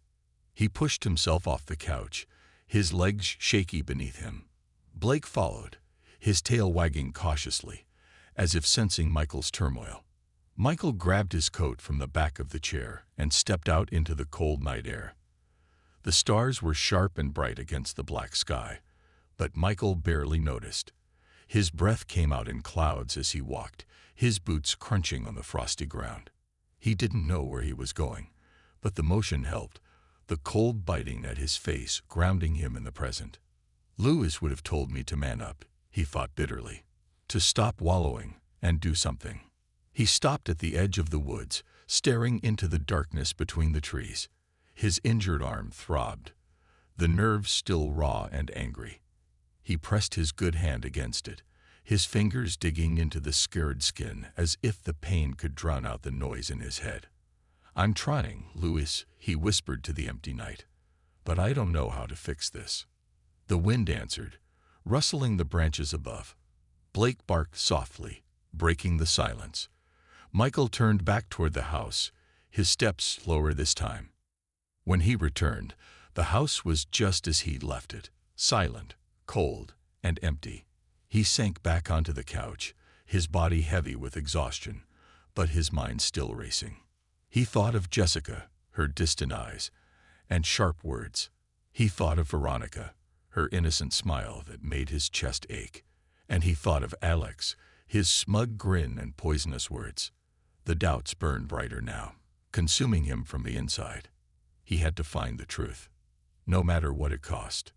He pushed himself off the couch, his legs shaky beneath him. Blake followed, his tail wagging cautiously, as if sensing Michael's turmoil. Michael grabbed his coat from the back of the chair and stepped out into the cold night air. The stars were sharp and bright against the black sky, but Michael barely noticed. His breath came out in clouds as he walked, his boots crunching on the frosty ground. He didn't know where he was going, but the motion helped, the cold biting at his face grounding him in the present. "Louis would have told me to man up," he thought bitterly, "to stop wallowing and do something." He stopped at the edge of the woods, staring into the darkness between the trees. His injured arm throbbed, the nerves still raw and angry. He pressed his good hand against it, his fingers digging into the scared skin as if the pain could drown out the noise in his head. "I'm trying, Louis," he whispered to the empty night, "but I don't know how to fix this." The wind answered, rustling the branches above. Blake barked softly, breaking the silence. Michael turned back toward the house, his steps slower this time. When he returned, the house was just as he'd left it, silent, cold, and empty. He sank back onto the couch, his body heavy with exhaustion, but his mind still racing. He thought of Jessica, her distant eyes, and sharp words. He thought of Veronica, her innocent smile that made his chest ache. And he thought of Alex, his smug grin and poisonous words. The doubts burned brighter now, consuming him from the inside. He had to find the truth, no matter what it cost.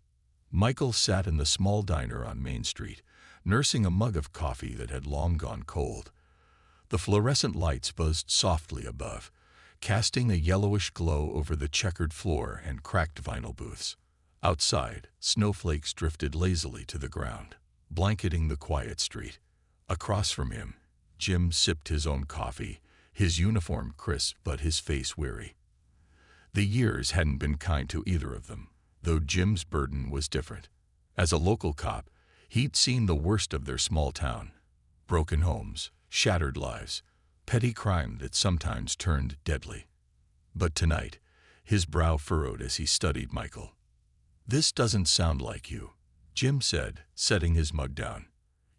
Michael sat in the small diner on Main Street, nursing a mug of coffee that had long gone cold. The fluorescent lights buzzed softly above, casting a yellowish glow over the checkered floor and cracked vinyl booths. Outside, snowflakes drifted lazily to the ground, blanketing the quiet street. Across from him, Jim sipped his own coffee, his uniform crisp but his face weary. The years hadn't been kind to either of them, though Jim's burden was different. As a local cop, he'd seen the worst of their small town. Broken homes, shattered lives, petty crime that sometimes turned deadly. But tonight, his brow furrowed as he studied Michael. "This doesn't sound like you," Jim said, setting his mug down.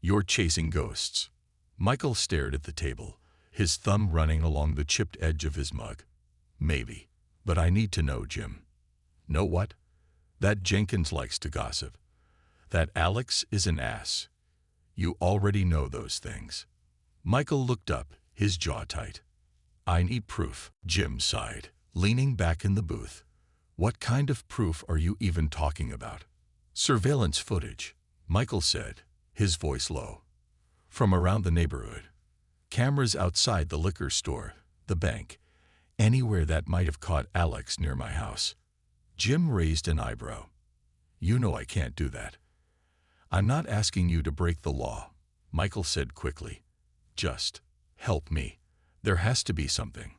"You're chasing ghosts." Michael stared at the table, his thumb running along the chipped edge of his mug. "Maybe, but I need to know, Jim." "Know what?" "That Jenkins likes to gossip. That Alex is an ass. You already know those things." Michael looked up, his jaw tight. "I need proof," Jim sighed, leaning back in the booth. "What kind of proof are you even talking about?" "Surveillance footage," Michael said, his voice low. From around the neighborhood. Cameras outside the liquor store, the bank, anywhere that might have caught Alex near my house. Jim raised an eyebrow. You know I can't do that. I'm not asking you to break the law, Michael said quickly. Just help me. There has to be something.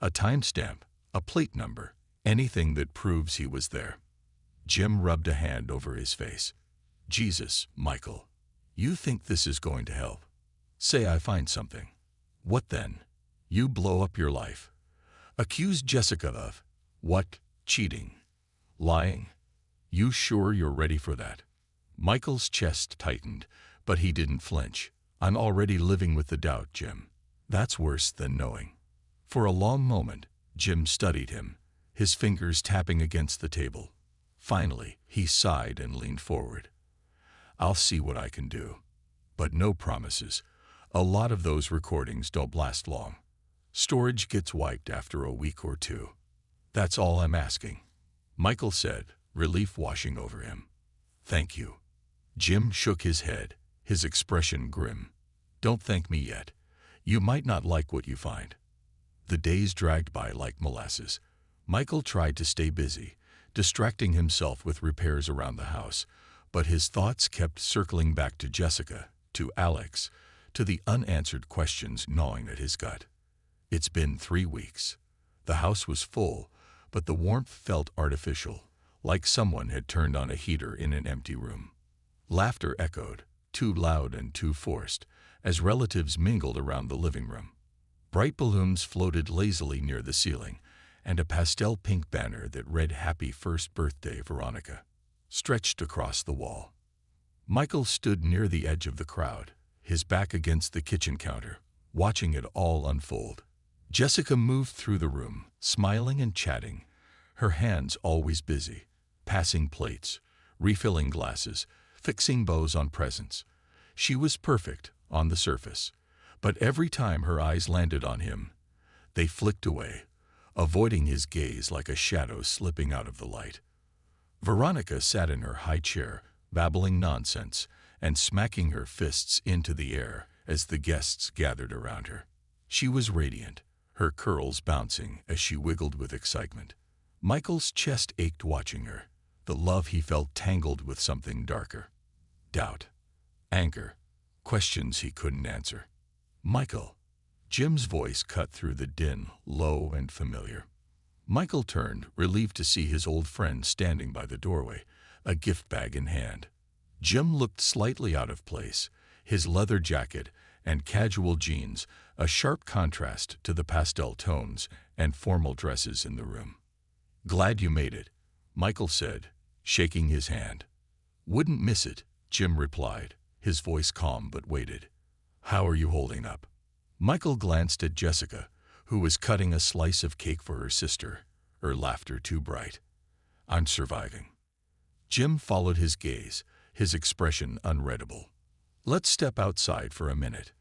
A timestamp, a plate number, anything that proves he was there. Jim rubbed a hand over his face. Jesus, Michael, you think this is going to help? Say I find something. What then? You blow up your life. Accuse Jessica of, what, cheating? Lying? You sure you're ready for that? Michael's chest tightened, but he didn't flinch. I'm already living with the doubt, Jim. That's worse than knowing. For a long moment, Jim studied him, his fingers tapping against the table. Finally, he sighed and leaned forward. I'll see what I can do. But no promises. A lot of those recordings don't last long. Storage gets wiped after a week or two. That's all I'm asking, Michael said, relief washing over him. Thank you. Jim shook his head, his expression grim. Don't thank me yet. You might not like what you find. The days dragged by like molasses. Michael tried to stay busy, distracting himself with repairs around the house, but his thoughts kept circling back to Jessica, to Alex, to the unanswered questions gnawing at his gut. It's been 3 weeks. The house was full, but the warmth felt artificial, like someone had turned on a heater in an empty room. Laughter echoed, too loud and too forced, as relatives mingled around the living room. Bright balloons floated lazily near the ceiling, and a pastel pink banner that read Happy First Birthday, Veronica, stretched across the wall. Michael stood near the edge of the crowd, his back against the kitchen counter, watching it all unfold. Jessica moved through the room, smiling and chatting, her hands always busy, passing plates, refilling glasses, fixing bows on presents. She was perfect on the surface, but every time her eyes landed on him, they flicked away, avoiding his gaze like a shadow slipping out of the light. Veronica sat in her high chair, babbling nonsense and smacking her fists into the air as the guests gathered around her. She was radiant, her curls bouncing as she wiggled with excitement. Michael's chest ached watching her, the love he felt tangled with something darker. Doubt, anger, questions he couldn't answer. Michael. Jim's voice cut through the din, low and familiar. Michael turned, relieved to see his old friend standing by the doorway, a gift bag in hand. Jim looked slightly out of place, his leather jacket and casual jeans a sharp contrast to the pastel tones and formal dresses in the room. Glad you made it, Michael said, shaking his hand. Wouldn't miss it, Jim replied, his voice calm but weighted. How are you holding up? Michael glanced at Jessica, who was cutting a slice of cake for her sister, her laughter too bright. I'm surviving. Jim followed his gaze, his expression unreadable. Let's step outside for a minute.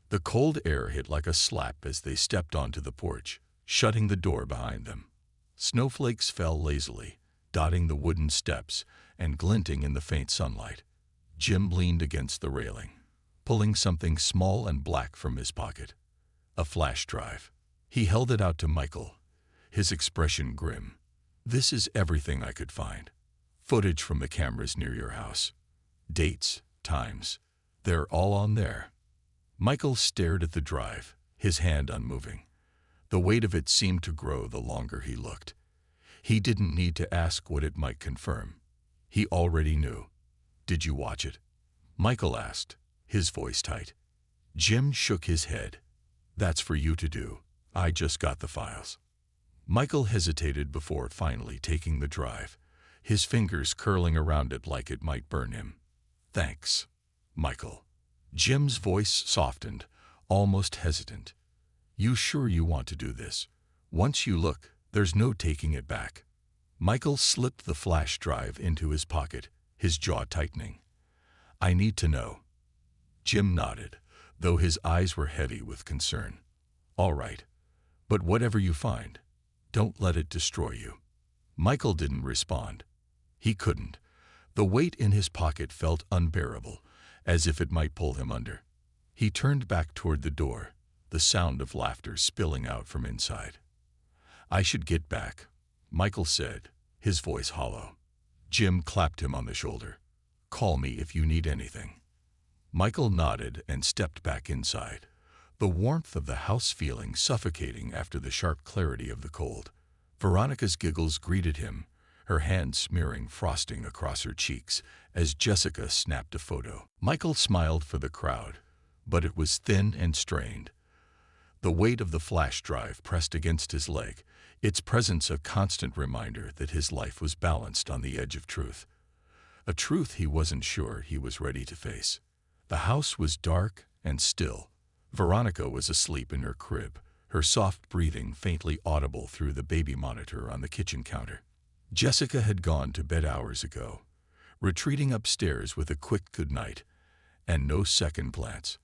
The cold air hit like a slap as they stepped onto the porch, shutting the door behind them. Snowflakes fell lazily, dotting the wooden steps and glinting in the faint sunlight. Jim leaned against the railing, pulling something small and black from his pocket. A flash drive. He held it out to Michael, his expression grim. This is everything I could find. Footage from the cameras near your house. Dates, times. They're all on there. Michael stared at the drive, his hand unmoving. The weight of it seemed to grow the longer he looked. He didn't need to ask what it might confirm. He already knew. Did you watch it? Michael asked, his voice tight. Jim shook his head. That's for you to do. I just got the files. Michael hesitated before finally taking the drive, his fingers curling around it like it might burn him. Thanks, Michael. Jim's voice softened, almost hesitant. You sure you want to do this? Once you look, there's no taking it back. Michael slipped the flash drive into his pocket, his jaw tightening. I need to know. Jim nodded, though his eyes were heavy with concern. All right, but whatever you find, don't let it destroy you. Michael didn't respond. He couldn't. The weight in his pocket felt unbearable, as if it might pull him under. He turned back toward the door, the sound of laughter spilling out from inside. "I should get back," Michael said, his voice hollow. Jim clapped him on the shoulder. "Call me if you need anything." Michael nodded and stepped back inside, the warmth of the house feeling suffocating after the sharp clarity of the cold. Veronica's giggles greeted him, her hand smearing frosting across her cheeks as Jessica snapped a photo. Michael smiled for the crowd, but it was thin and strained. The weight of the flash drive pressed against his leg, its presence a constant reminder that his life was balanced on the edge of truth. A truth he wasn't sure he was ready to face. The house was dark and still. Veronica was asleep in her crib, her soft breathing faintly audible through the baby monitor on the kitchen counter. Jessica had gone to bed hours ago, retreating upstairs with a quick goodnight, and no second glance.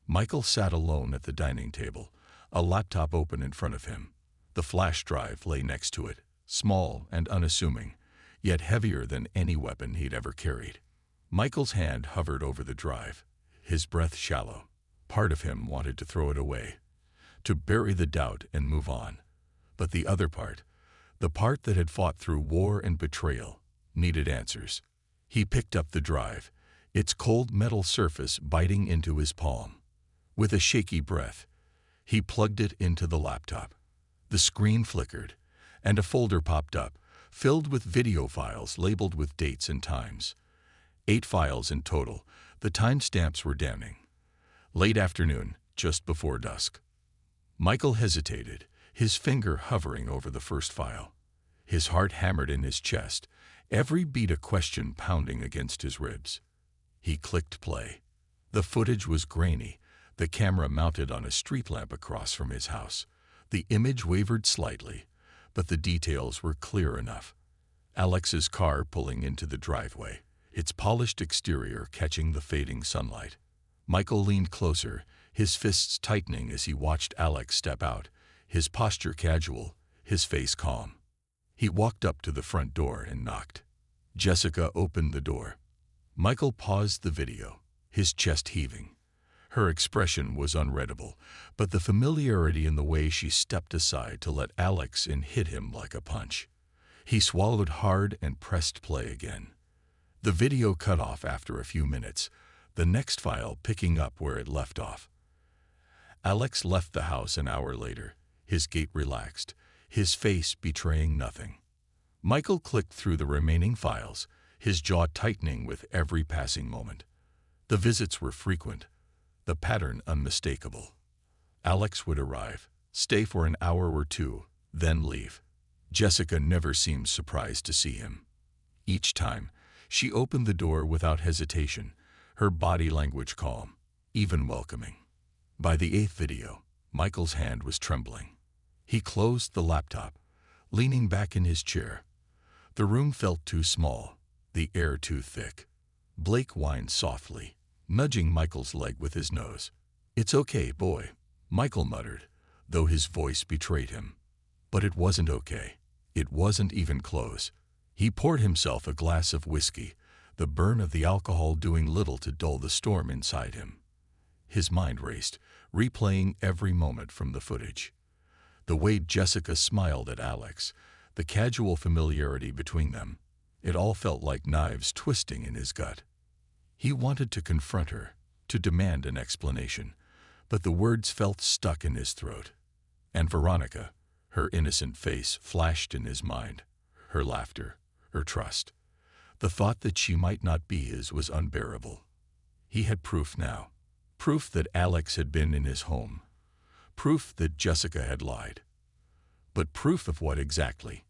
Michael sat alone at the dining table, a laptop open in front of him. The flash drive lay next to it, small and unassuming, yet heavier than any weapon he'd ever carried. Michael's hand hovered over the drive, his breath shallow. Part of him wanted to throw it away, to bury the doubt and move on. But the other part, the part that had fought through war and betrayal, needed answers. He picked up the drive, its cold metal surface biting into his palm. With a shaky breath, he plugged it into the laptop. The screen flickered, and a folder popped up, filled with video files labeled with dates and times. 8 files in total. The timestamps were damning. Late afternoon, just before dusk. Michael hesitated, his finger hovering over the first file. His heart hammered in his chest, every beat a question pounding against his ribs. He clicked play. The footage was grainy, the camera mounted on a street lamp across from his house. The image wavered slightly, but the details were clear enough. Alex's car pulling into the driveway, its polished exterior catching the fading sunlight. Michael leaned closer, his fists tightening as he watched Alex step out, his posture casual, his face calm. He walked up to the front door and knocked. Jessica opened the door. Michael paused the video, his chest heaving. Her expression was unreadable, but the familiarity in the way she stepped aside to let Alex in hit him like a punch. He swallowed hard and pressed play again. The video cut off after a few minutes, the next file picking up where it left off. Alex left the house an hour later, his gait relaxed, his face betraying nothing. Michael clicked through the remaining files, his jaw tightening with every passing moment. The visits were frequent, the pattern unmistakable. Alex would arrive, stay for an hour or two, then leave. Jessica never seemed surprised to see him. Each time, she opened the door without hesitation, her body language calm, even welcoming. By the 8th video, Michael's hand was trembling. He closed the laptop, leaning back in his chair. The room felt too small, the air too thick. Blake whined softly, nudging Michael's leg with his nose. "It's okay, boy," Michael muttered, though his voice betrayed him. But it wasn't okay. It wasn't even close. He poured himself a glass of whiskey, the burn of the alcohol doing little to dull the storm inside him. His mind raced, replaying every moment from the footage. The way Jessica smiled at Alex, the casual familiarity between them, it all felt like knives twisting in his gut. He wanted to confront her, to demand an explanation, but the words felt stuck in his throat. And Veronica, her innocent face flashed in his mind, her laughter, her trust. The thought that she might not be his was unbearable. He had proof now, proof that Alex had been in his home, proof that Jessica had lied. But proof of what exactly?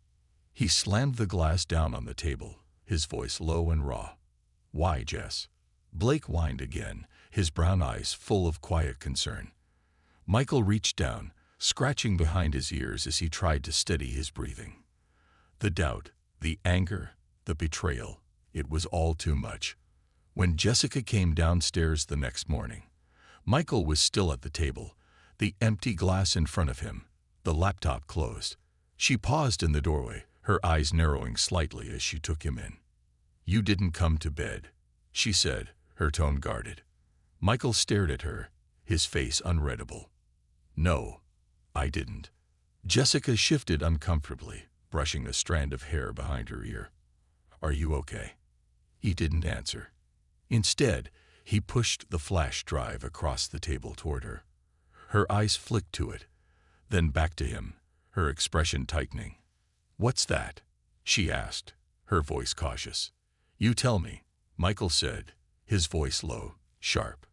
He slammed the glass down on the table, his voice low and raw. "Why, Jess?" Blake whined again, his brown eyes full of quiet concern. Michael reached down, scratching behind his ears as he tried to steady his breathing. The doubt, the anger, the betrayal, it was all too much. When Jessica came downstairs the next morning, Michael was still at the table, the empty glass in front of him, the laptop closed. She paused in the doorway, her eyes narrowing slightly as she took him in. "You didn't come to bed," she said, her tone guarded. Michael stared at her, his face unreadable. "No, I didn't." Jessica shifted uncomfortably, brushing a strand of hair behind her ear. "Are you okay?" He didn't answer. Instead, he pushed the flash drive across the table toward her. Her eyes flicked to it, then back to him, her expression tightening. "What's that?" she asked, her voice cautious. "You tell me," Michael said, his voice low, sharp.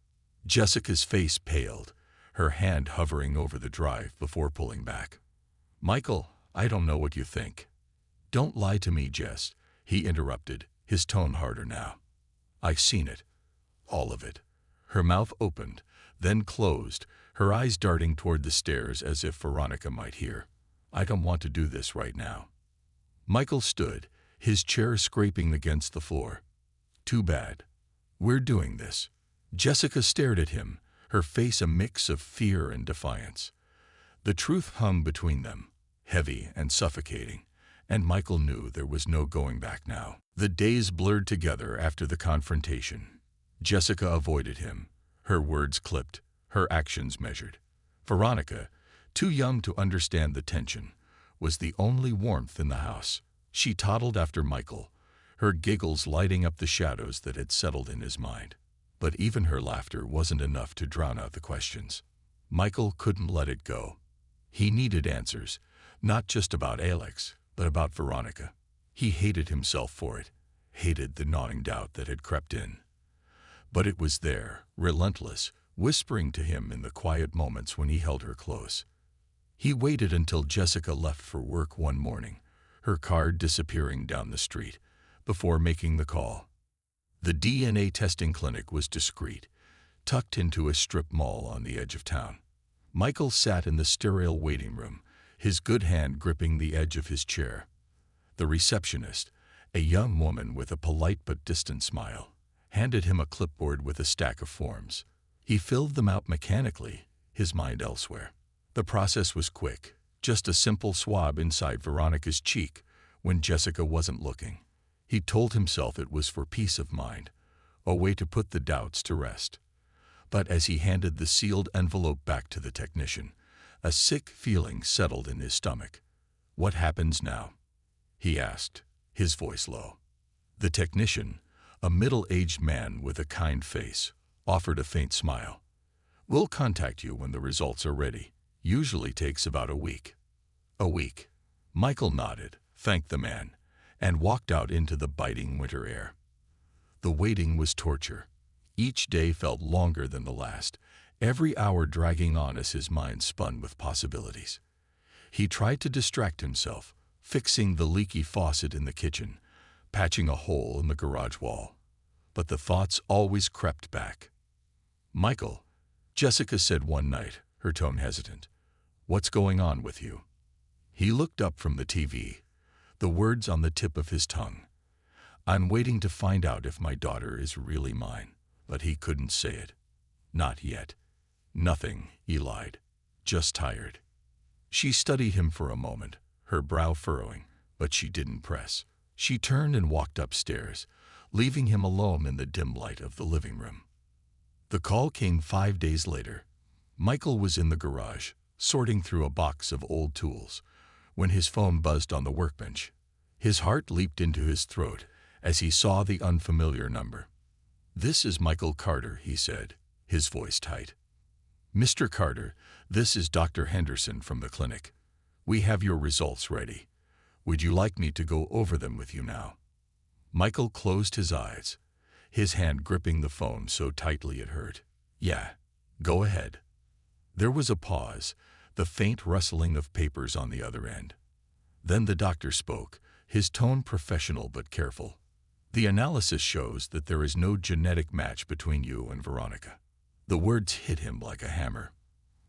Jessica's face paled, her hand hovering over the drive before pulling back. "Michael, I don't know what you think." "Don't lie to me, Jess," he interrupted, his tone harder now. "I've seen it. All of it." Her mouth opened, then closed, her eyes darting toward the stairs as if Veronica might hear. "I don't want to do this right now." Michael stood, his chair scraping against the floor. "Too bad. We're doing this." Jessica stared at him, her face a mix of fear and defiance. The truth hung between them, heavy and suffocating, and Michael knew there was no going back now. The days blurred together after the confrontation. Jessica avoided him, her words clipped, her actions measured. Veronica, too young to understand the tension, was the only warmth in the house. She toddled after Michael, her giggles lighting up the shadows that had settled in his mind. But even her laughter wasn't enough to drown out the questions. Michael couldn't let it go. He needed answers, not just about Alex, but about Veronica. He hated himself for it, hated the gnawing doubt that had crept in. But it was there, relentless, whispering to him in the quiet moments when he held her close. He waited until Jessica left for work one morning, her car disappearing down the street, before making the call. The DNA testing clinic was discreet, tucked into a strip mall on the edge of town. Michael sat in the sterile waiting room, his good hand gripping the edge of his chair. The receptionist, a young woman with a polite but distant smile, handed him a clipboard with a stack of forms. He filled them out mechanically, his mind elsewhere. The process was quick, just a simple swab inside Veronica's cheek when Jessica wasn't looking. He told himself it was for peace of mind, a way to put the doubts to rest. But as he handed the sealed envelope back to the technician, a sick feeling settled in his stomach. "What happens now?" he asked, his voice low. The technician, a middle-aged man with a kind face, offered a faint smile. "We'll contact you when the results are ready. Usually takes about a week." "A week." Michael nodded, thanked the man, and walked out into the biting winter air. The waiting was torture. Each day felt longer than the last, every hour dragging on as his mind spun with possibilities. He tried to distract himself, fixing the leaky faucet in the kitchen, patching a hole in the garage wall. But the thoughts always crept back. "Michael," Jessica said one night, her tone hesitant, "what's going on with you?" He looked up from the TV, the words on the tip of his tongue. "I'm waiting to find out if my daughter is really mine." But he couldn't say it. "Not yet." "Nothing," he lied. "Just tired." She studied him for a moment, her brow furrowing, but she didn't press. She turned and walked upstairs, leaving him alone in the dim light of the living room. The call came 5 days later. Michael was in the garage, sorting through a box of old tools, when his phone buzzed on the workbench. His heart leaped into his throat as he saw the unfamiliar number. "This is Michael Carter," he said, his voice tight. "Mr. Carter, this is Dr. Henderson from the clinic. We have your results ready. Would you like me to go over them with you now?" Michael closed his eyes, his hand gripping the phone so tightly it hurt. "Yeah, go ahead." There was a pause, the faint rustling of papers on the other end. Then the doctor spoke, his tone professional but careful. "The analysis shows that there is no genetic match between you and Veronica." The words hit him like a hammer.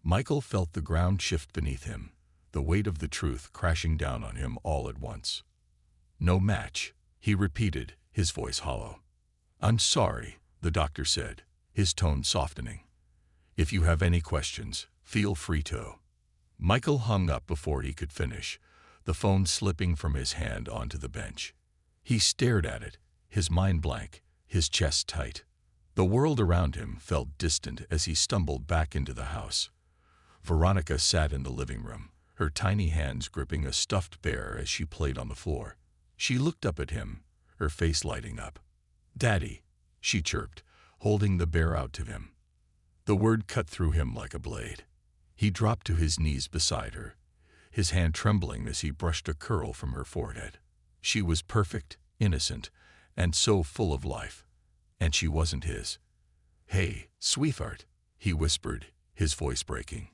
Michael felt the ground shift beneath him, the weight of the truth crashing down on him all at once. "No match," he repeated, his voice hollow. "I'm sorry," the doctor said, his tone softening. "If you have any questions, feel free to." Michael hung up before he could finish, the phone slipping from his hand onto the bench. He stared at it, his mind blank, his chest tight. The world around him felt distant as he stumbled back into the house. Veronica sat in the living room, her tiny hands gripping a stuffed bear as she played on the floor. She looked up at him, her face lighting up. "Daddy," she chirped, holding the bear out to him. The word cut through him like a blade. He dropped to his knees beside her, his hand trembling as he brushed a curl from her forehead. She was perfect, innocent, and so full of life. And she wasn't his. "Hey, sweetheart," he whispered, his voice breaking.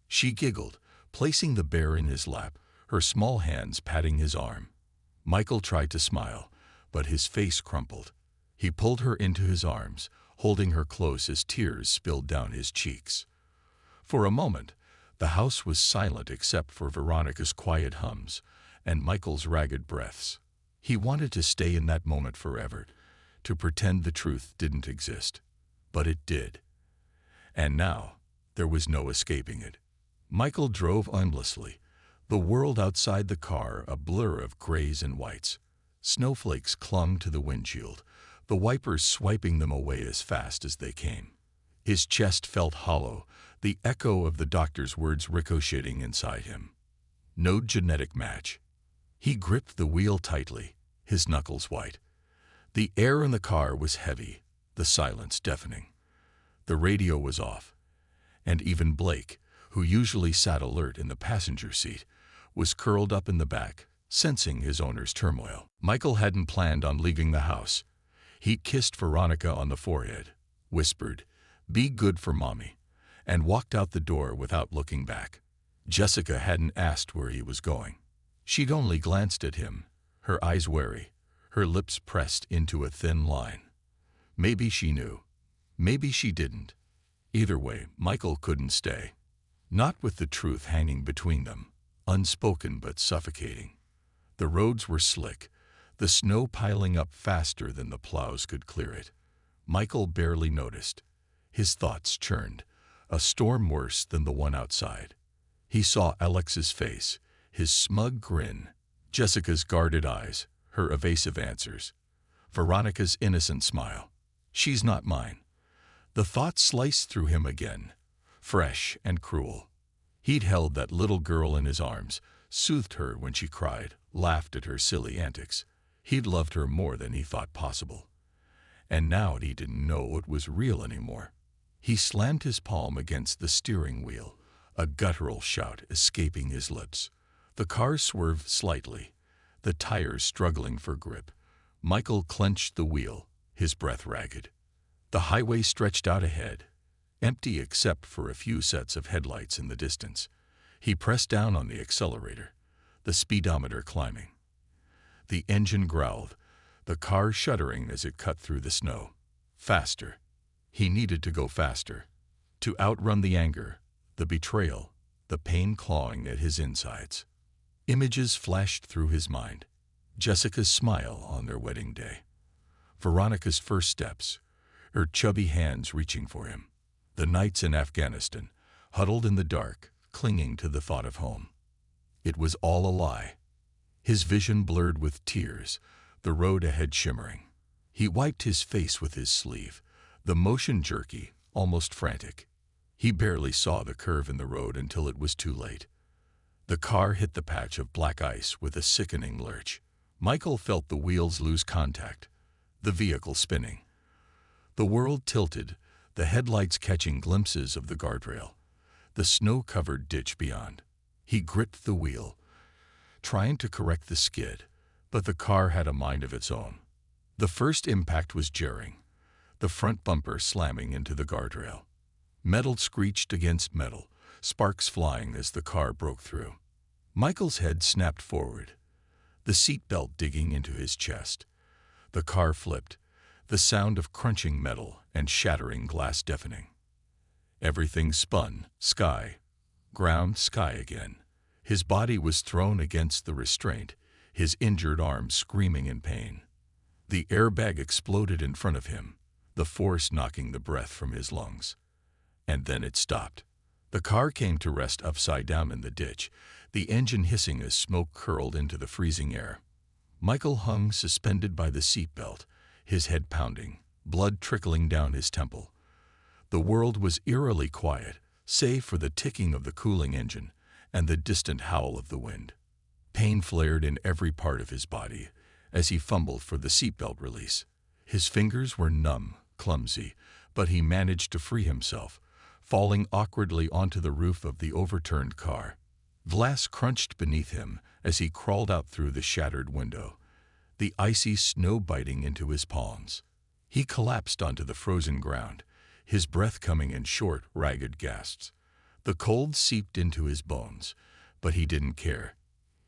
She giggled, placing the bear in his lap, her small hands patting his arm. Michael tried to smile, but his face crumpled. He pulled her into his arms, holding her close as tears spilled down his cheeks. For a moment, the house was silent except for Veronica's quiet hums and Michael's ragged breaths. He wanted to stay in that moment forever, to pretend the truth didn't exist. But it did. And now, there was no escaping it. Michael drove aimlessly, the world outside the car a blur of grays and whites. Snowflakes clung to the windshield, the wipers swiping them away as fast as they came. His chest felt hollow, the echo of the doctor's words ricocheting inside him. No genetic match. He gripped the wheel tightly, his knuckles white. The air in the car was heavy, the silence deafening. The radio was off, and even Blake, who usually sat alert in the passenger seat, was curled up in the back, sensing his owner's turmoil. Michael hadn't planned on leaving the house. He kissed Veronica on the forehead, whispered, "Be good for Mommy," and walked out the door without looking back. Jessica hadn't asked where he was going. She'd only glanced at him, her eyes wary, her lips pressed into a thin line. Maybe she knew. Maybe she didn't. Either way, Michael couldn't stay. Not with the truth hanging between them, unspoken but suffocating. The roads were slick, the snow piling up faster than the plows could clear it. Michael barely noticed. His thoughts churned, a storm worse than the one outside. He saw Alex's face, his smug grin, Jessica's guarded eyes, her evasive answers, Veronica's innocent smile. "She's not mine." The thought sliced through him again, fresh and cruel. He'd held that little girl in his arms, soothed her when she cried, laughed at her silly antics. He'd loved her more than he thought possible. And now he didn't know it was real anymore. He slammed his palm against the steering wheel, a guttural shout escaping his lips. The car swerved slightly, the tires struggling for grip. Michael clenched the wheel, his breath ragged. The highway stretched out ahead, empty except for a few sets of headlights in the distance. He pressed down on the accelerator, the speedometer climbing. The engine growled, the car shuddering as it cut through the snow. Faster. He needed to go faster, to outrun the anger, the betrayal, the pain clawing at his insides. Images flashed through his mind. Jessica's smile on their wedding day. Veronica's first steps, her chubby hands reaching for him. The nights in Afghanistan, huddled in the dark, clinging to the thought of home. It was all a lie. His vision blurred with tears, the road ahead shimmering. He wiped his face with his sleeve, the motion jerky, almost frantic. He barely saw the curve in the road until it was too late. The car hit the patch of black ice with a sickening lurch. Michael felt the wheels lose contact, the vehicle spinning. The world tilted, the headlights catching glimpses of the guardrail, the snow-covered ditch beyond. He gripped the wheel, trying to correct the skid, but the car had a mind of its own. The first impact was jarring, the front bumper slamming into the guardrail. Metal screeched against metal, sparks flying as the car broke through. Michael's head snapped forward, the seatbelt digging into his chest. The car flipped, the sound of crunching metal and shattering glass deafening. Everything spun, sky, ground, sky again. His body was thrown against the restraint, his injured arm screaming in pain. The airbag exploded in front of him, the force knocking the breath from his lungs. And then it stopped. The car came to rest upside down in the ditch, the engine hissing as smoke curled into the freezing air. Michael hung suspended by the seatbelt, his head pounding, blood trickling down his temple. The world was eerily quiet, save for the ticking of the cooling engine and the distant howl of the wind. Pain flared in every part of his body as he fumbled for the seatbelt release. His fingers were numb, clumsy, but he managed to free himself, falling awkwardly onto the roof of the overturned car. Glass crunched beneath him as he crawled out through the shattered window, the icy snow biting into his palms. He collapsed onto the frozen ground, his breath coming in short, ragged gasps. The cold seeped into his bones, but he didn't care.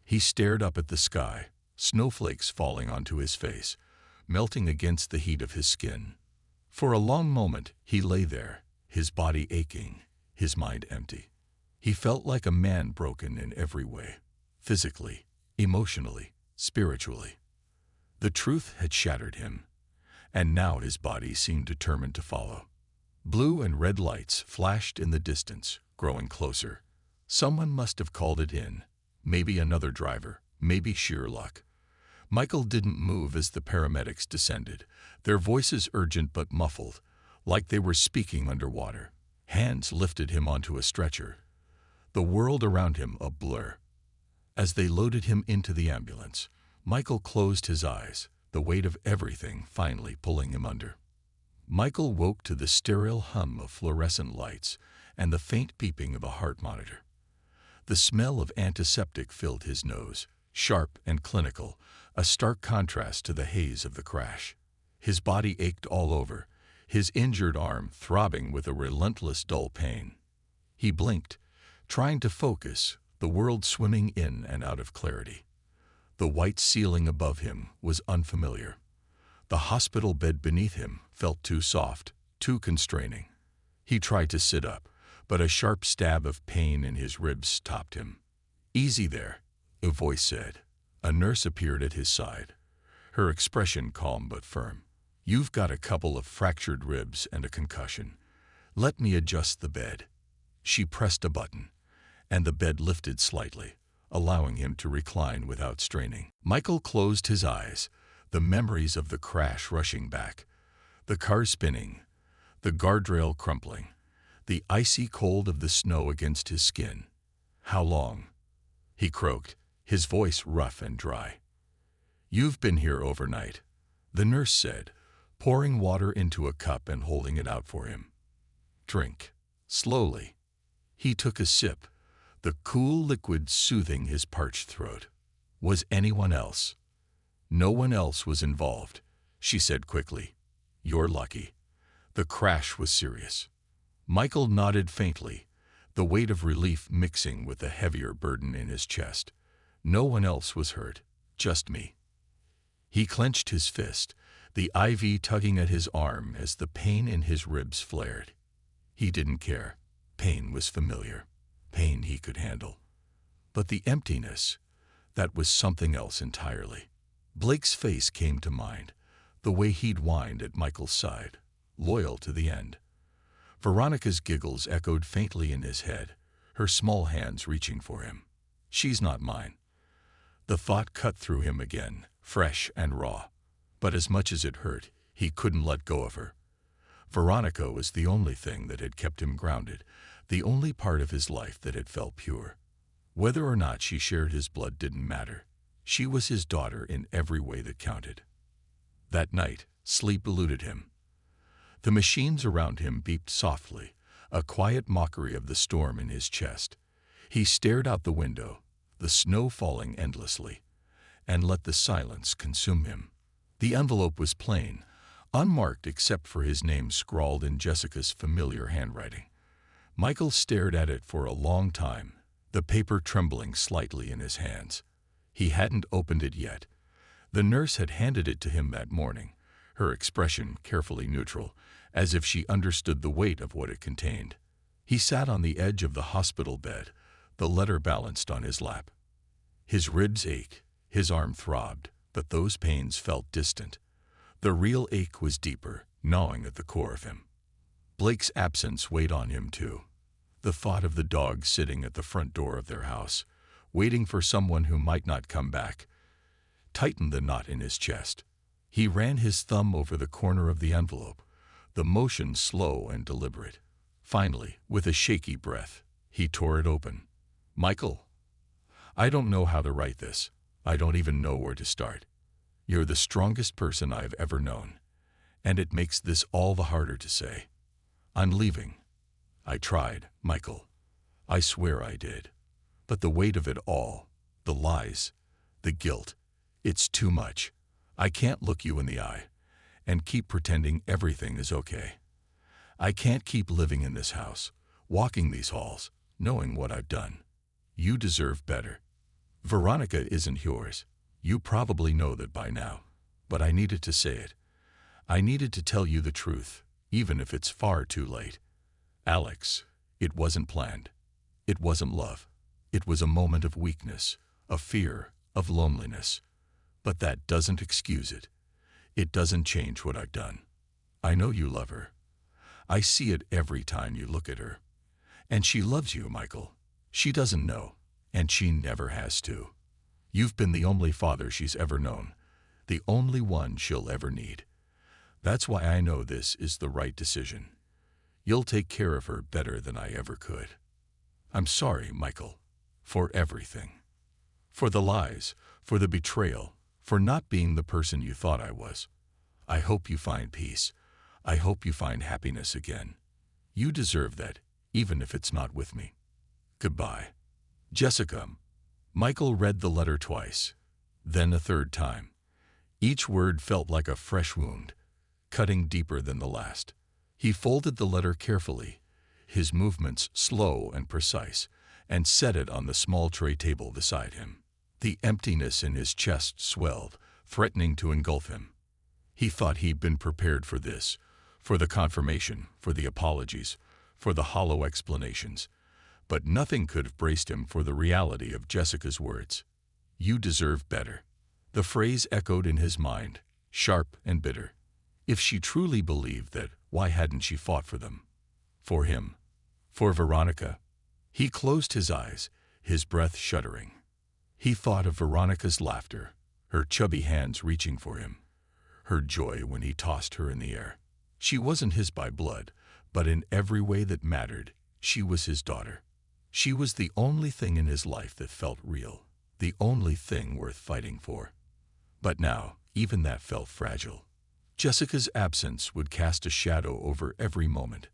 He stared up at the sky, snowflakes falling onto his face, melting against the heat of his skin. For a long moment he lay there, his body aching, his mind empty. He felt like a man broken in every way, physically, emotionally, spiritually. The truth had shattered him, and now his body seemed determined to follow. Blue and red lights flashed in the distance, growing closer. Someone must have called it in. Maybe another driver, maybe sheer luck. Michael didn't move as the paramedics descended, their voices urgent but muffled, like they were speaking underwater. Hands lifted him onto a stretcher, the world around him a blur. As they loaded him into the ambulance, Michael closed his eyes, the weight of everything finally pulling him under. Michael woke to the sterile hum of fluorescent lights and the faint beeping of a heart monitor. The smell of antiseptic filled his nose, sharp and clinical, a stark contrast to the haze of the crash. His body ached all over, his injured arm throbbing with a relentless dull pain. He blinked, trying to focus, the world swimming in and out of clarity. The white ceiling above him was unfamiliar. The hospital bed beneath him felt too soft, too constraining. He tried to sit up, but a sharp stab of pain in his ribs stopped him. "Easy there," a voice said. A nurse appeared at his side, her expression calm but firm. "You've got a couple of fractured ribs and a concussion. Let me adjust the bed." She pressed a button, and the bed lifted slightly, allowing him to recline without straining. Michael closed his eyes, the memories of the crash rushing back, the car spinning, the guardrail crumpling, the icy cold of the snow against his skin. "How long?" he croaked, his voice rough and dry. "You've been here overnight," the nurse said, pouring water into a cup and holding it out for him. "Drink." Slowly. He took a sip, the cool liquid soothing his parched throat. "Was anyone else?" "No one else was involved," she said quickly. "You're lucky." The crash was serious. Michael nodded faintly, the weight of relief mixing with the heavier burden in his chest. No one else was hurt, just me. He clenched his fist, the IV tugging at his arm as the pain in his ribs flared. He didn't care. Pain was familiar, pain he could handle. But the emptiness, that was something else entirely. Blake's face came to mind, the way he'd whined at Michael's side, loyal to the end. Veronica's giggles echoed faintly in his head, her small hands reaching for him. "She's not mine." The thought cut through him again, fresh and raw. But as much as it hurt, he couldn't let go of her. Veronica was the only thing that had kept him grounded, the only part of his life that had felt pure. Whether or not she shared his blood didn't matter. She was his daughter in every way that counted. That night, sleep eluded him. The machines around him beeped softly, a quiet mockery of the storm in his chest. He stared out the window, the snow falling endlessly, and let the silence consume him. The envelope was plain, unmarked except for his name scrawled in Jessica's familiar handwriting. Michael stared at it for a long time, the paper trembling slightly in his hands. He hadn't opened it yet. The nurse had handed it to him that morning, her expression carefully neutral, as if she understood the weight of what it contained. He sat on the edge of the hospital bed, the letter balanced on his lap. His ribs ached, his arm throbbed, but those pains felt distant. The real ache was deeper, gnawing at the core of him. Blake's absence weighed on him too. The thought of the dog sitting at the front door of their house, waiting for someone who might not come back, tightened the knot in his chest. He ran his thumb over the corner of the envelope, the motion slow and deliberate. Finally, with a shaky breath, he tore it open. Michael, I don't know how to write this. I don't even know where to start. You're the strongest person I've ever known, and it makes this all the harder to say. I'm leaving. I tried, Michael. I swear I did. But the weight of it all, the lies, the guilt, it's too much. I can't look you in the eye and keep pretending everything is okay. I can't keep living in this house, walking these halls, knowing what I've done. You deserve better. Veronica isn't yours. You probably know that by now, but I needed to say it. I needed to tell you the truth, even if it's far too late. Alex, it wasn't planned. It wasn't love. It was a moment of weakness, of fear, of loneliness. But that doesn't excuse it. It doesn't change what I've done. I know you love her. I see it every time you look at her. And she loves you, Michael. She doesn't know, and she never has to. You've been the only father she's ever known, the only one she'll ever need. That's why I know this is the right decision. You'll take care of her better than I ever could. I'm sorry, Michael, for everything. For the lies, for the betrayal, for not being the person you thought I was. I hope you find peace. I hope you find happiness again. You deserve that, even if it's not with me. Goodbye. Jessica. Michael read the letter twice, then a third time. Each word felt like a fresh wound, cutting deeper than the last. He folded the letter carefully, his movements slow and precise, and set it on the small tray table beside him. The emptiness in his chest swelled, threatening to engulf him. He thought he'd been prepared for this, for the confirmation, for the apologies, for the hollow explanations. But nothing could have braced him for the reality of Jessica's words. You deserve better. The phrase echoed in his mind, sharp and bitter. If she truly believed that, why hadn't she fought for them? For him. For Veronica. He closed his eyes, his breath shuddering. He thought of Veronica's laughter, her chubby hands reaching for him, her joy when he tossed her in the air. She wasn't his by blood, but in every way that mattered, she was his daughter. She was the only thing in his life that felt real, the only thing worth fighting for. But now, even that felt fragile. Jessica's absence would cast a shadow over every moment,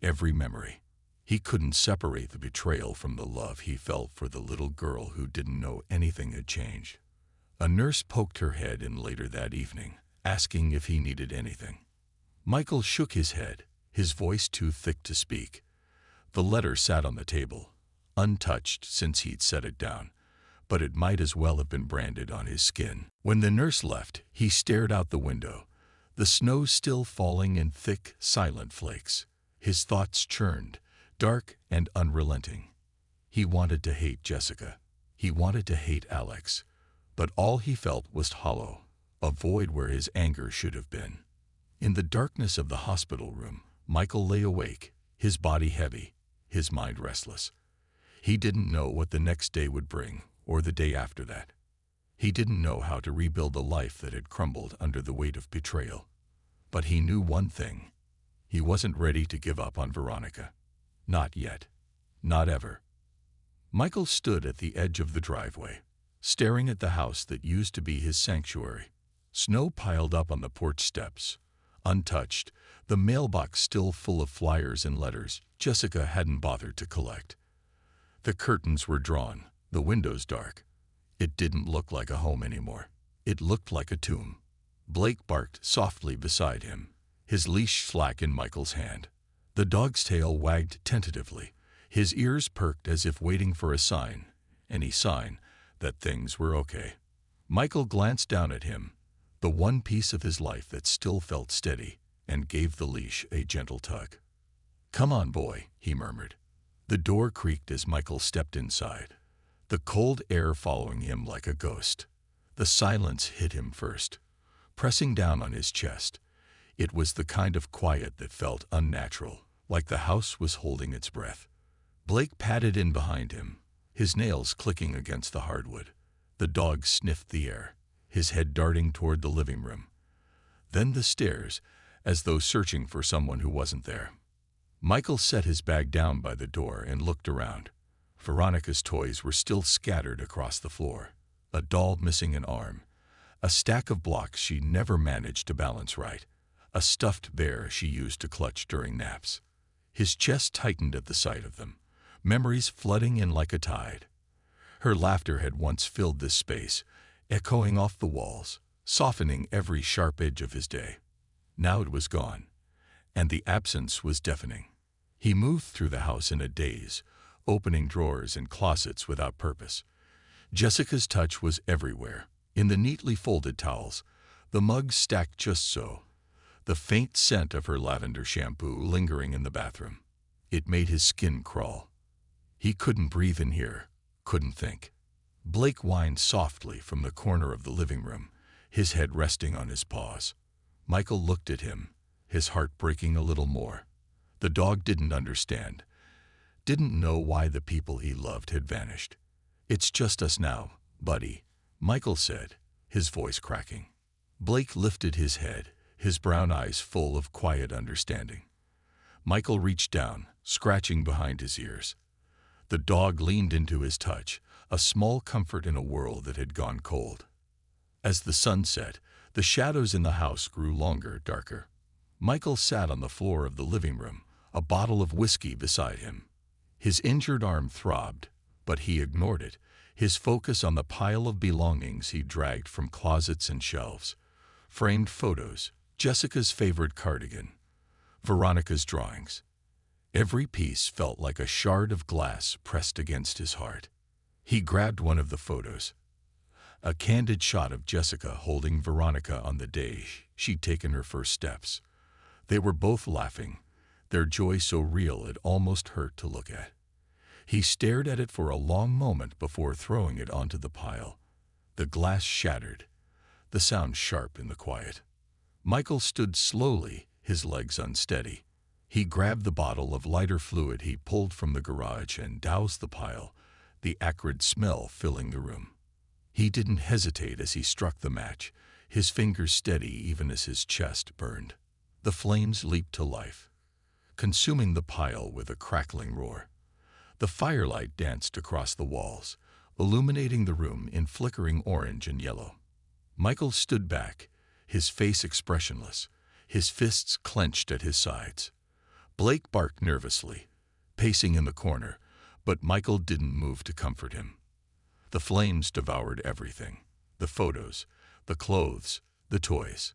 every memory. He couldn't separate the betrayal from the love he felt for the little girl who didn't know anything had changed. A nurse poked her head in later that evening, asking if he needed anything. Michael shook his head, his voice too thick to speak. The letter sat on the table, untouched since he'd set it down, but it might as well have been branded on his skin. When the nurse left, he stared out the window, the snow still falling in thick, silent flakes. His thoughts churned, dark and unrelenting. He wanted to hate Jessica. He wanted to hate Alex. But all he felt was hollow, a void where his anger should have been. In the darkness of the hospital room, Michael lay awake, his body heavy, his mind restless. He didn't know what the next day would bring, or the day after that. He didn't know how to rebuild a life that had crumbled under the weight of betrayal. But he knew one thing. He wasn't ready to give up on Veronica. Not yet. Not ever. Michael stood at the edge of the driveway, staring at the house that used to be his sanctuary. Snow piled up on the porch steps, untouched, the mailbox still full of flyers and letters Jessica hadn't bothered to collect. The curtains were drawn, the windows dark. It didn't look like a home anymore. It looked like a tomb. Blake barked softly beside him, his leash slack in Michael's hand. The dog's tail wagged tentatively, his ears perked as if waiting for a sign, any sign, that things were okay. Michael glanced down at him, the one piece of his life that still felt steady, and gave the leash a gentle tug. "Come on, boy," he murmured. The door creaked as Michael stepped inside, the cold air following him like a ghost. The silence hit him first, pressing down on his chest. It was the kind of quiet that felt unnatural, like the house was holding its breath. Blake padded in behind him, his nails clicking against the hardwood. The dog sniffed the air, his head darting toward the living room. then the stairs, as though searching for someone who wasn't there. Michael set his bag down by the door and looked around. Veronica's toys were still scattered across the floor. A doll missing an arm, a stack of blocks she never managed to balance right, a stuffed bear she used to clutch during naps. His chest tightened at the sight of them, memories flooding in like a tide. Her laughter had once filled this space, echoing off the walls, softening every sharp edge of his day. Now it was gone, and the absence was deafening. He moved through the house in a daze, opening drawers and closets without purpose. Jessica's touch was everywhere, in the neatly folded towels, the mugs stacked just so, the faint scent of her lavender shampoo lingering in the bathroom. It made his skin crawl. He couldn't breathe in here, couldn't think. Blake whined softly from the corner of the living room, his head resting on his paws. Michael looked at him, his heart breaking a little more. The dog didn't understand, didn't know why the people he loved had vanished. "It's just us now, buddy," Michael said, his voice cracking. Blake lifted his head, his brown eyes full of quiet understanding. Michael reached down, scratching behind his ears. The dog leaned into his touch, a small comfort in a world that had gone cold. As the sun set, the shadows in the house grew longer, darker. Michael sat on the floor of the living room, a bottle of whiskey beside him. His injured arm throbbed, but he ignored it, his focus on the pile of belongings he dragged from closets and shelves. Framed photos, Jessica's favorite cardigan, Veronica's drawings. Every piece felt like a shard of glass pressed against his heart. He grabbed one of the photos, a candid shot of Jessica holding Veronica on the day she'd taken her first steps. They were both laughing, their joy so real it almost hurt to look at. He stared at it for a long moment before throwing it onto the pile. The glass shattered, the sound sharp in the quiet. Michael stood slowly, his legs unsteady. He grabbed the bottle of lighter fluid he pulled from the garage and doused the pile, the acrid smell filling the room. He didn't hesitate as he struck the match, his fingers steady even as his chest burned. The flames leaped to life, consuming the pile with a crackling roar. The firelight danced across the walls, illuminating the room in flickering orange and yellow. Michael stood back, his face expressionless, his fists clenched at his sides. Blake barked nervously, pacing in the corner, but Michael didn't move to comfort him. The flames devoured everything, the photos, the clothes, the toys,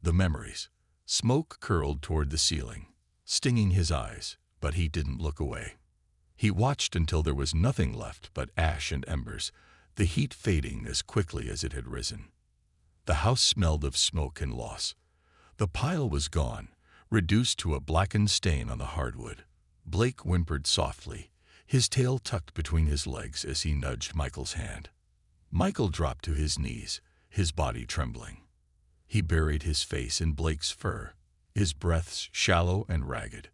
the memories. Smoke curled toward the ceiling, stinging his eyes, but he didn't look away. He watched until there was nothing left but ash and embers, the heat fading as quickly as it had risen. The house smelled of smoke and loss. The pile was gone, reduced to a blackened stain on the hardwood. Blake whimpered softly, his tail tucked between his legs as he nudged Michael's hand. Michael dropped to his knees, his body trembling. He buried his face in Blake's fur, his breaths shallow and ragged.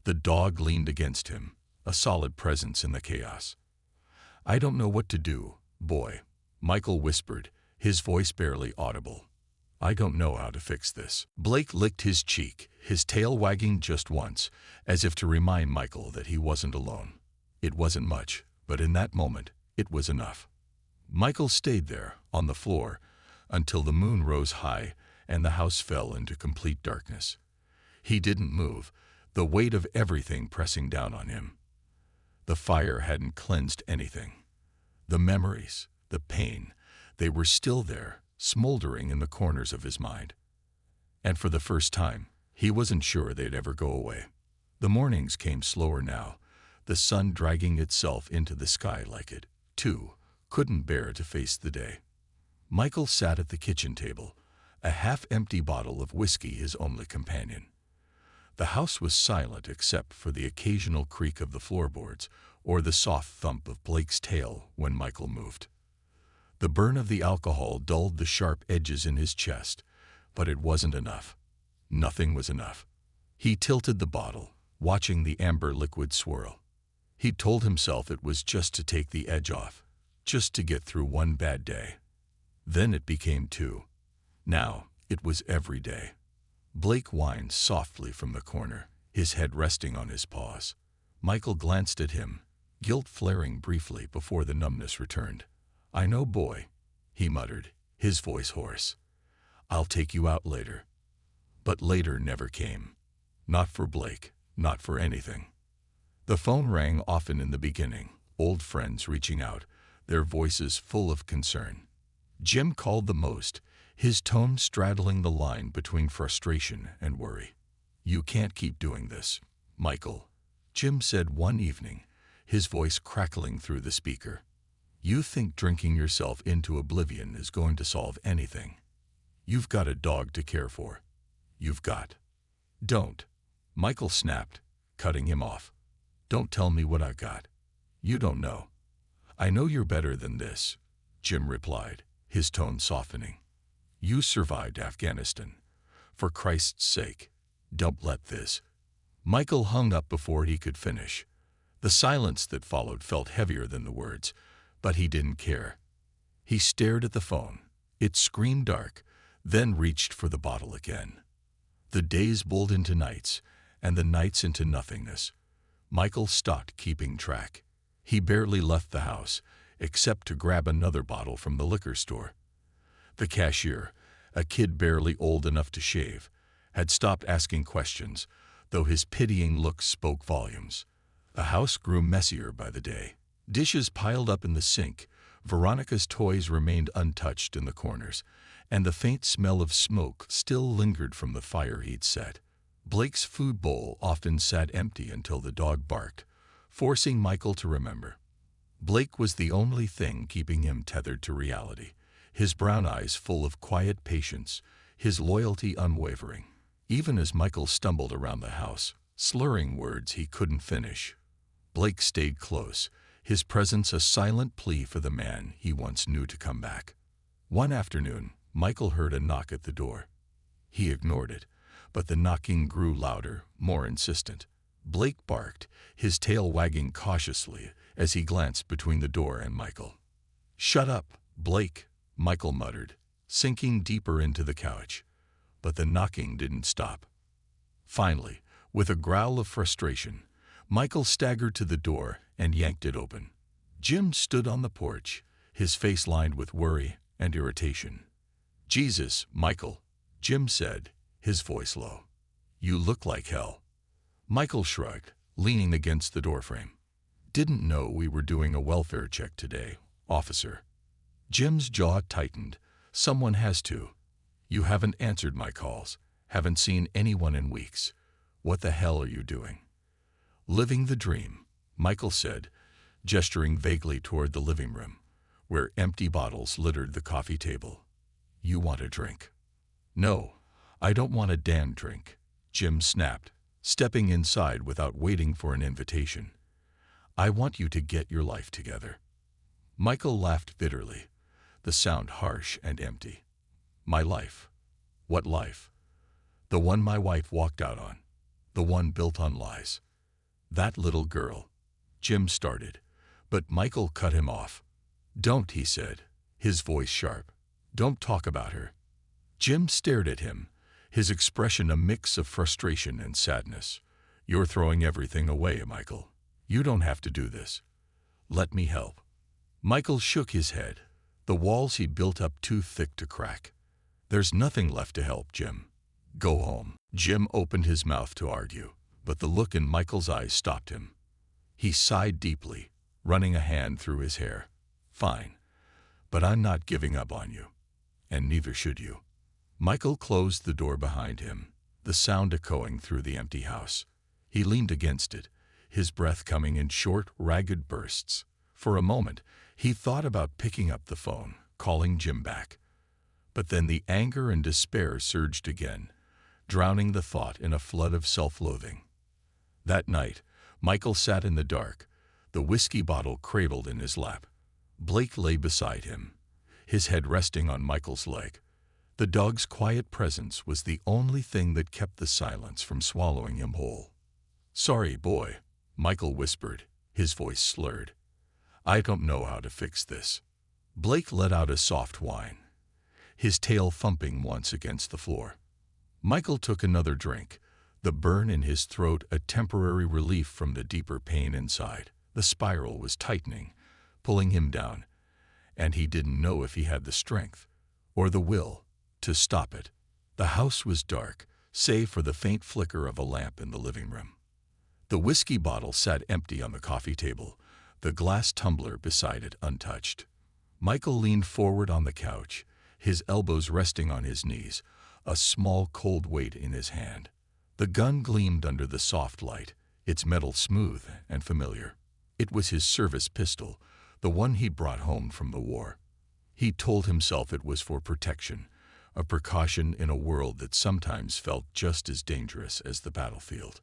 The dog leaned against him, a solid presence in the chaos. "I don't know what to do, boy," Michael whispered, his voice barely audible. "I don't know how to fix this." Blake licked his cheek, his tail wagging just once, as if to remind Michael that he wasn't alone. It wasn't much, but in that moment, it was enough. Michael stayed there, on the floor, until the moon rose high and the house fell into complete darkness. He didn't move, the weight of everything pressing down on him. The fire hadn't cleansed anything. The memories, the pain, they were still there, smoldering in the corners of his mind. And for the first time, he wasn't sure they'd ever go away. The mornings came slower now, the sun dragging itself into the sky like it, too, couldn't bear to face the day. Michael sat at the kitchen table, a half-empty bottle of whiskey his only companion. The house was silent except for the occasional creak of the floorboards or the soft thump of Blake's tail when Michael moved. The burn of the alcohol dulled the sharp edges in his chest, but it wasn't enough. Nothing was enough. He tilted the bottle, watching the amber liquid swirl. He told himself it was just to take the edge off, just to get through one bad day. Then it became two. Now, It was every day. Blake whined softly from the corner, his head resting on his paws. Michael glanced at him, guilt flaring briefly before the numbness returned. "I know, boy," he muttered, his voice hoarse. "I'll take you out later." But later never came. Not for Blake, not for anything. The phone rang often in the beginning, old friends reaching out, their voices full of concern. Jim called the most, his tone straddling the line between frustration and worry. "You can't keep doing this, Michael," Jim said one evening, his voice crackling through the speaker. "You think drinking yourself into oblivion is going to solve anything. You've got a dog to care for. You've got—" "Don't," Michael snapped, cutting him off. "Don't tell me what I got. You don't know." "I know you're better than this," Jim replied, his tone softening. "You survived Afghanistan. For Christ's sake, don't let this—" Michael hung up before he could finish. The silence that followed felt heavier than the words, but he didn't care. He stared at the phone. It screamed dark, then reached for the bottle again. The days bowled into nights, and the nights into nothingness. Michael stopped keeping track. He barely left the house, except to grab another bottle from the liquor store. The cashier, a kid barely old enough to shave, had stopped asking questions, though his pitying looks spoke volumes. The house grew messier by the day. Dishes piled up in the sink, Veronica's toys remained untouched in the corners, and the faint smell of smoke still lingered from the fire he'd set. Blake's food bowl often sat empty until the dog barked, forcing Michael to remember. Blake was the only thing keeping him tethered to reality, his brown eyes full of quiet patience, his loyalty unwavering. Even as Michael stumbled around the house, slurring words he couldn't finish, Blake stayed close, his presence a silent plea for the man he once knew to come back. One afternoon, Michael heard a knock at the door. He ignored it, but the knocking grew louder, more insistent. Blake barked, his tail wagging cautiously as he glanced between the door and Michael. "Shut up, Blake," Michael muttered, sinking deeper into the couch. But the knocking didn't stop. Finally, with a growl of frustration, Michael staggered to the door and yanked it open. Jim stood on the porch, his face lined with worry and irritation. "Jesus, Michael," Jim said, his voice low. "You look like hell." Michael shrugged, leaning against the doorframe. "Didn't know we were doing a welfare check today, officer." Jim's jaw tightened. "Someone has to. You haven't answered my calls, haven't seen anyone in weeks. What the hell are you doing?" "Living the dream," Michael said, gesturing vaguely toward the living room, where empty bottles littered the coffee table. "You want a drink?" "No, I don't want a damn drink," Jim snapped, stepping inside without waiting for an invitation. "I want you to get your life together." Michael laughed bitterly, the sound harsh and empty. "My life? What life?" "The one my wife walked out on. The one built on lies." "That little girl," Jim started, but Michael cut him off. "Don't," he said, his voice sharp. "Don't talk about her." Jim stared at him, his expression a mix of frustration and sadness. "You're throwing everything away, Michael. You don't have to do this. Let me help." Michael shook his head, the walls he'd built up too thick to crack. "There's nothing left to help, Jim. Go home." Jim opened his mouth to argue, but the look in Michael's eyes stopped him. He sighed deeply, running a hand through his hair. "Fine, but I'm not giving up on you, and neither should you." Michael closed the door behind him, the sound echoing through the empty house. He leaned against it, his breath coming in short, ragged bursts. For a moment, he thought about picking up the phone, calling Jim back. But then the anger and despair surged again, drowning the thought in a flood of self-loathing. That night, Michael sat in the dark, the whiskey bottle cradled in his lap. Blake lay beside him, his head resting on Michael's leg. The dog's quiet presence was the only thing that kept the silence from swallowing him whole. "Sorry, boy," Michael whispered, his voice slurred. "I don't know how to fix this." Blake let out a soft whine. his tail thumping once against the floor. Michael took another drink, the burn in his throat a temporary relief from the deeper pain inside. The spiral was tightening, pulling him down, and he didn't know if he had the strength or the will to stop it. The house was dark, save for the faint flicker of a lamp in the living room. The whiskey bottle sat empty on the coffee table, the glass tumbler beside it untouched. Michael leaned forward on the couch, his elbows resting on his knees, a small cold weight in his hand. The gun gleamed under the soft light, its metal smooth and familiar. It was his service pistol, the one he'd brought home from the war. He told himself it was for protection, a precaution in a world that sometimes felt just as dangerous as the battlefield.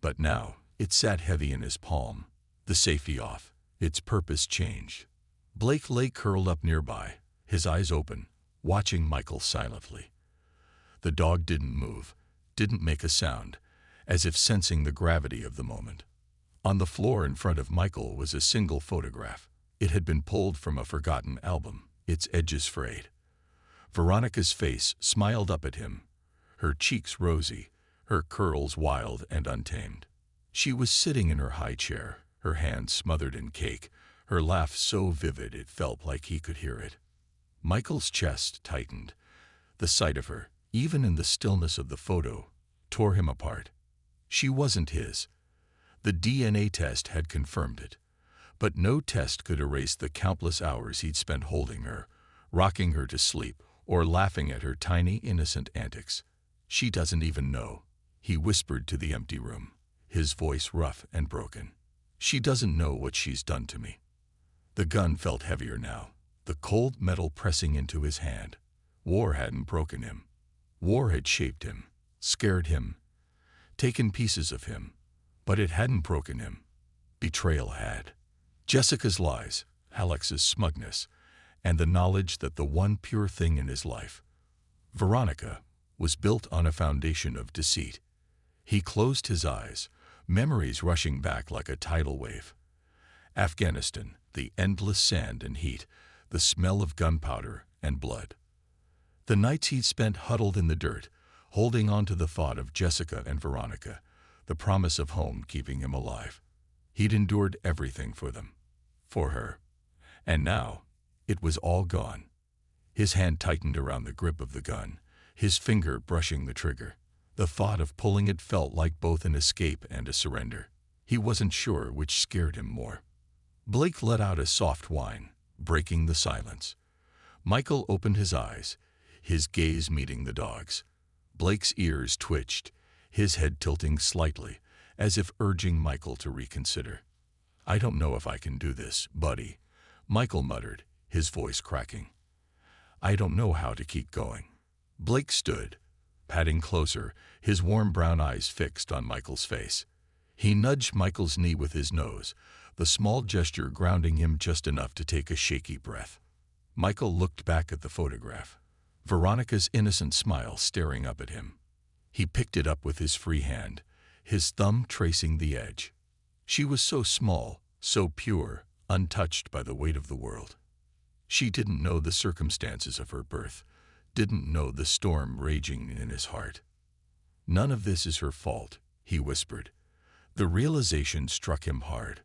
But now, it sat heavy in his palm, the safety off, its purpose changed. Blake lay curled up nearby, his eyes open, watching Michael silently. The dog didn't move, didn't make a sound, as if sensing the gravity of the moment. On the floor in front of Michael was a single photograph. It had been pulled from a forgotten album, its edges frayed. Veronica's face smiled up at him, her cheeks rosy, her curls wild and untamed. She was sitting in her high chair, her hands smothered in cake, her laugh so vivid it felt like he could hear it. Michael's chest tightened. The sight of her, even in the stillness of the photo, tore him apart. She wasn't his. The DNA test had confirmed it. But no test could erase the countless hours he'd spent holding her, rocking her to sleep, or laughing at her tiny, innocent antics. She doesn't even know, he whispered to the empty room, his voice rough and broken. She doesn't know what she's done to me. The gun felt heavier now, the cold metal pressing into his hand. War hadn't broken him. War had shaped him, scared him, taken pieces of him, but it hadn't broken him. Betrayal had. Jessica's lies, Alex's smugness, and the knowledge that the one pure thing in his life, Veronica, was built on a foundation of deceit. He closed his eyes, memories rushing back like a tidal wave. Afghanistan, the endless sand and heat, the smell of gunpowder and blood. The nights he'd spent huddled in the dirt, holding on to the thought of Jessica and Veronica, the promise of home keeping him alive. He'd endured everything for them, for her. And now, it was all gone. His hand tightened around the grip of the gun, his finger brushing the trigger. The thought of pulling it felt like both an escape and a surrender. He wasn't sure which scared him more. Blake let out a soft whine, breaking the silence. Michael opened his eyes, his gaze meeting the dog's. Blake's ears twitched, his head tilting slightly, as if urging Michael to reconsider. "I don't know if I can do this, buddy," Michael muttered, his voice cracking. "I don't know how to keep going." Blake stood, padding closer, his warm brown eyes fixed on Michael's face. He nudged Michael's knee with his nose, the small gesture grounding him just enough to take a shaky breath. Michael looked back at the photograph, Veronica's innocent smile staring up at him. He picked it up with his free hand, his thumb tracing the edge. She was so small, so pure, untouched by the weight of the world. She didn't know the circumstances of her birth, didn't know the storm raging in his heart. "None of this is her fault," he whispered. The realization struck him hard.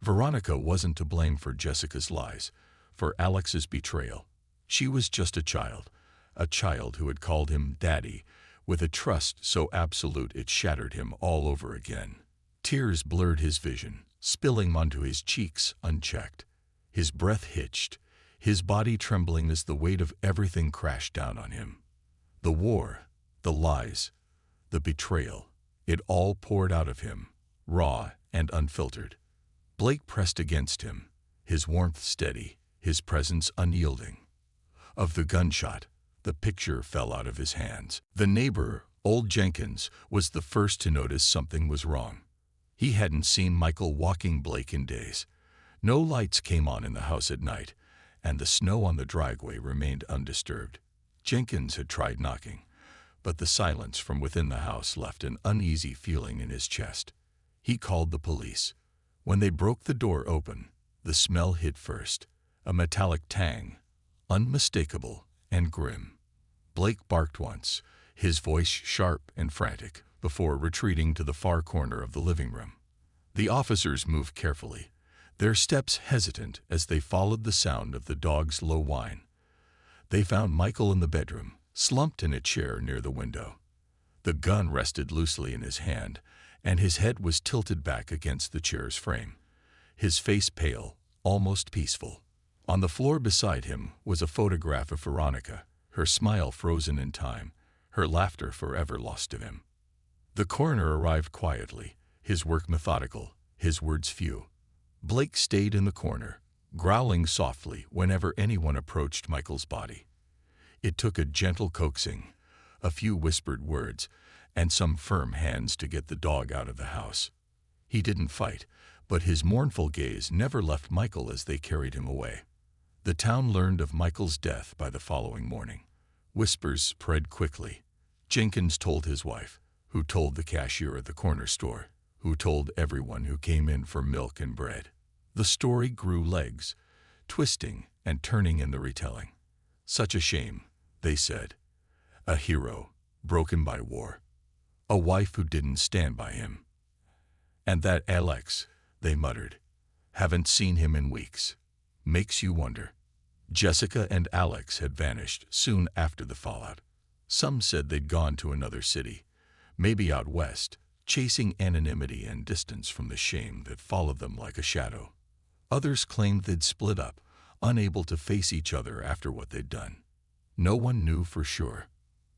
Veronica wasn't to blame for Jessica's lies, for Alex's betrayal. She was just a child who had called him daddy, with a trust so absolute it shattered him all over again. Tears blurred his vision, spilling onto his cheeks unchecked. His breath hitched, his body trembling as the weight of everything crashed down on him. The war, the lies, the betrayal, it all poured out of him, raw and unfiltered. Blake pressed against him, his warmth steady, his presence unyielding. Of the gunshot, the picture fell out of his hands. The neighbor, old Jenkins, was the first to notice something was wrong. He hadn't seen Michael walking Blake in days. No lights came on in the house at night, and the snow on the driveway remained undisturbed. Jenkins had tried knocking, but the silence from within the house left an uneasy feeling in his chest. He called the police. When they broke the door open, the smell hit first, a metallic tang, unmistakable and grim. Blake barked once, his voice sharp and frantic, before retreating to the far corner of the living room. The officers moved carefully, their steps hesitant as they followed the sound of the dog's low whine. They found Michael in the bedroom, slumped in a chair near the window. The gun rested loosely in his hand, and his head was tilted back against the chair's frame. His face pale, almost peaceful. On the floor beside him was a photograph of Veronica, her smile frozen in time, her laughter forever lost to him. The coroner arrived quietly, his work methodical, his words few. Blake stayed in the corner, growling softly whenever anyone approached Michael's body. It took a gentle coaxing, a few whispered words, and some firm hands to get the dog out of the house. He didn't fight, but his mournful gaze never left Michael as they carried him away. The town learned of Michael's death by the following morning. Whispers spread quickly. Jenkins told his wife, who told the cashier at the corner store, who told everyone who came in for milk and bread. The story grew legs, twisting and turning in the retelling. Such a shame, they said. A hero, broken by war. A wife who didn't stand by him. And that Alex, they muttered. Haven't seen him in weeks. Makes you wonder. Jessica and Alex had vanished soon after the fallout. Some said they'd gone to another city, maybe out west, chasing anonymity and distance from the shame that followed them like a shadow. Others claimed they'd split up, unable to face each other after what they'd done. No one knew for sure.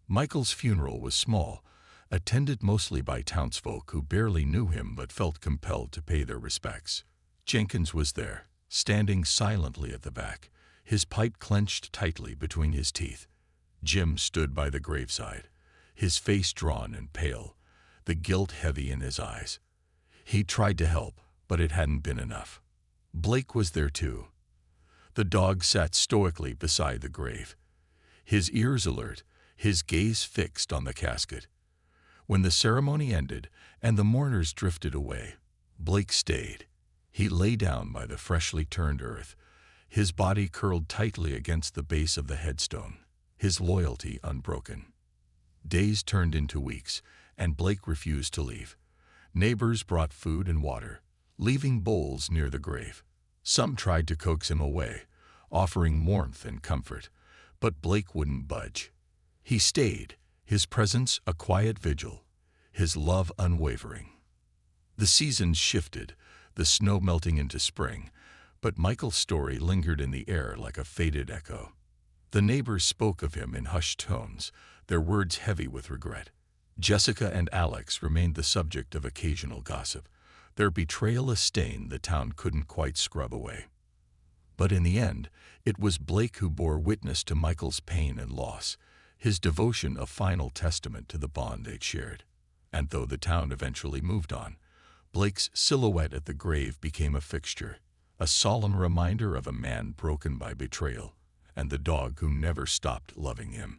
Michael's funeral was small, attended mostly by townsfolk who barely knew him but felt compelled to pay their respects. Jenkins was there, standing silently at the back, his pipe clenched tightly between his teeth. Jim stood by the graveside, his face drawn and pale, the guilt heavy in his eyes. He tried to help, but it hadn't been enough. Blake was there too. The dog sat stoically beside the grave, his ears alert, his gaze fixed on the casket. When the ceremony ended and the mourners drifted away, Blake stayed. He lay down by the freshly turned earth, his body curled tightly against the base of the headstone, his loyalty unbroken. Days turned into weeks, and Blake refused to leave. Neighbors brought food and water, leaving bowls near the grave. Some tried to coax him away, offering warmth and comfort, but Blake wouldn't budge. He stayed, his presence a quiet vigil, his love unwavering. The seasons shifted, the snow melting into spring, but Michael's story lingered in the air like a faded echo. The neighbors spoke of him in hushed tones, their words heavy with regret. Jessica and Alex remained the subject of occasional gossip, their betrayal a stain the town couldn't quite scrub away. But in the end, it was Blake who bore witness to Michael's pain and loss, his devotion a final testament to the bond they'd shared. And though the town eventually moved on, Blake's silhouette at the grave became a fixture, a solemn reminder of a man broken by betrayal, and the dog who never stopped loving him.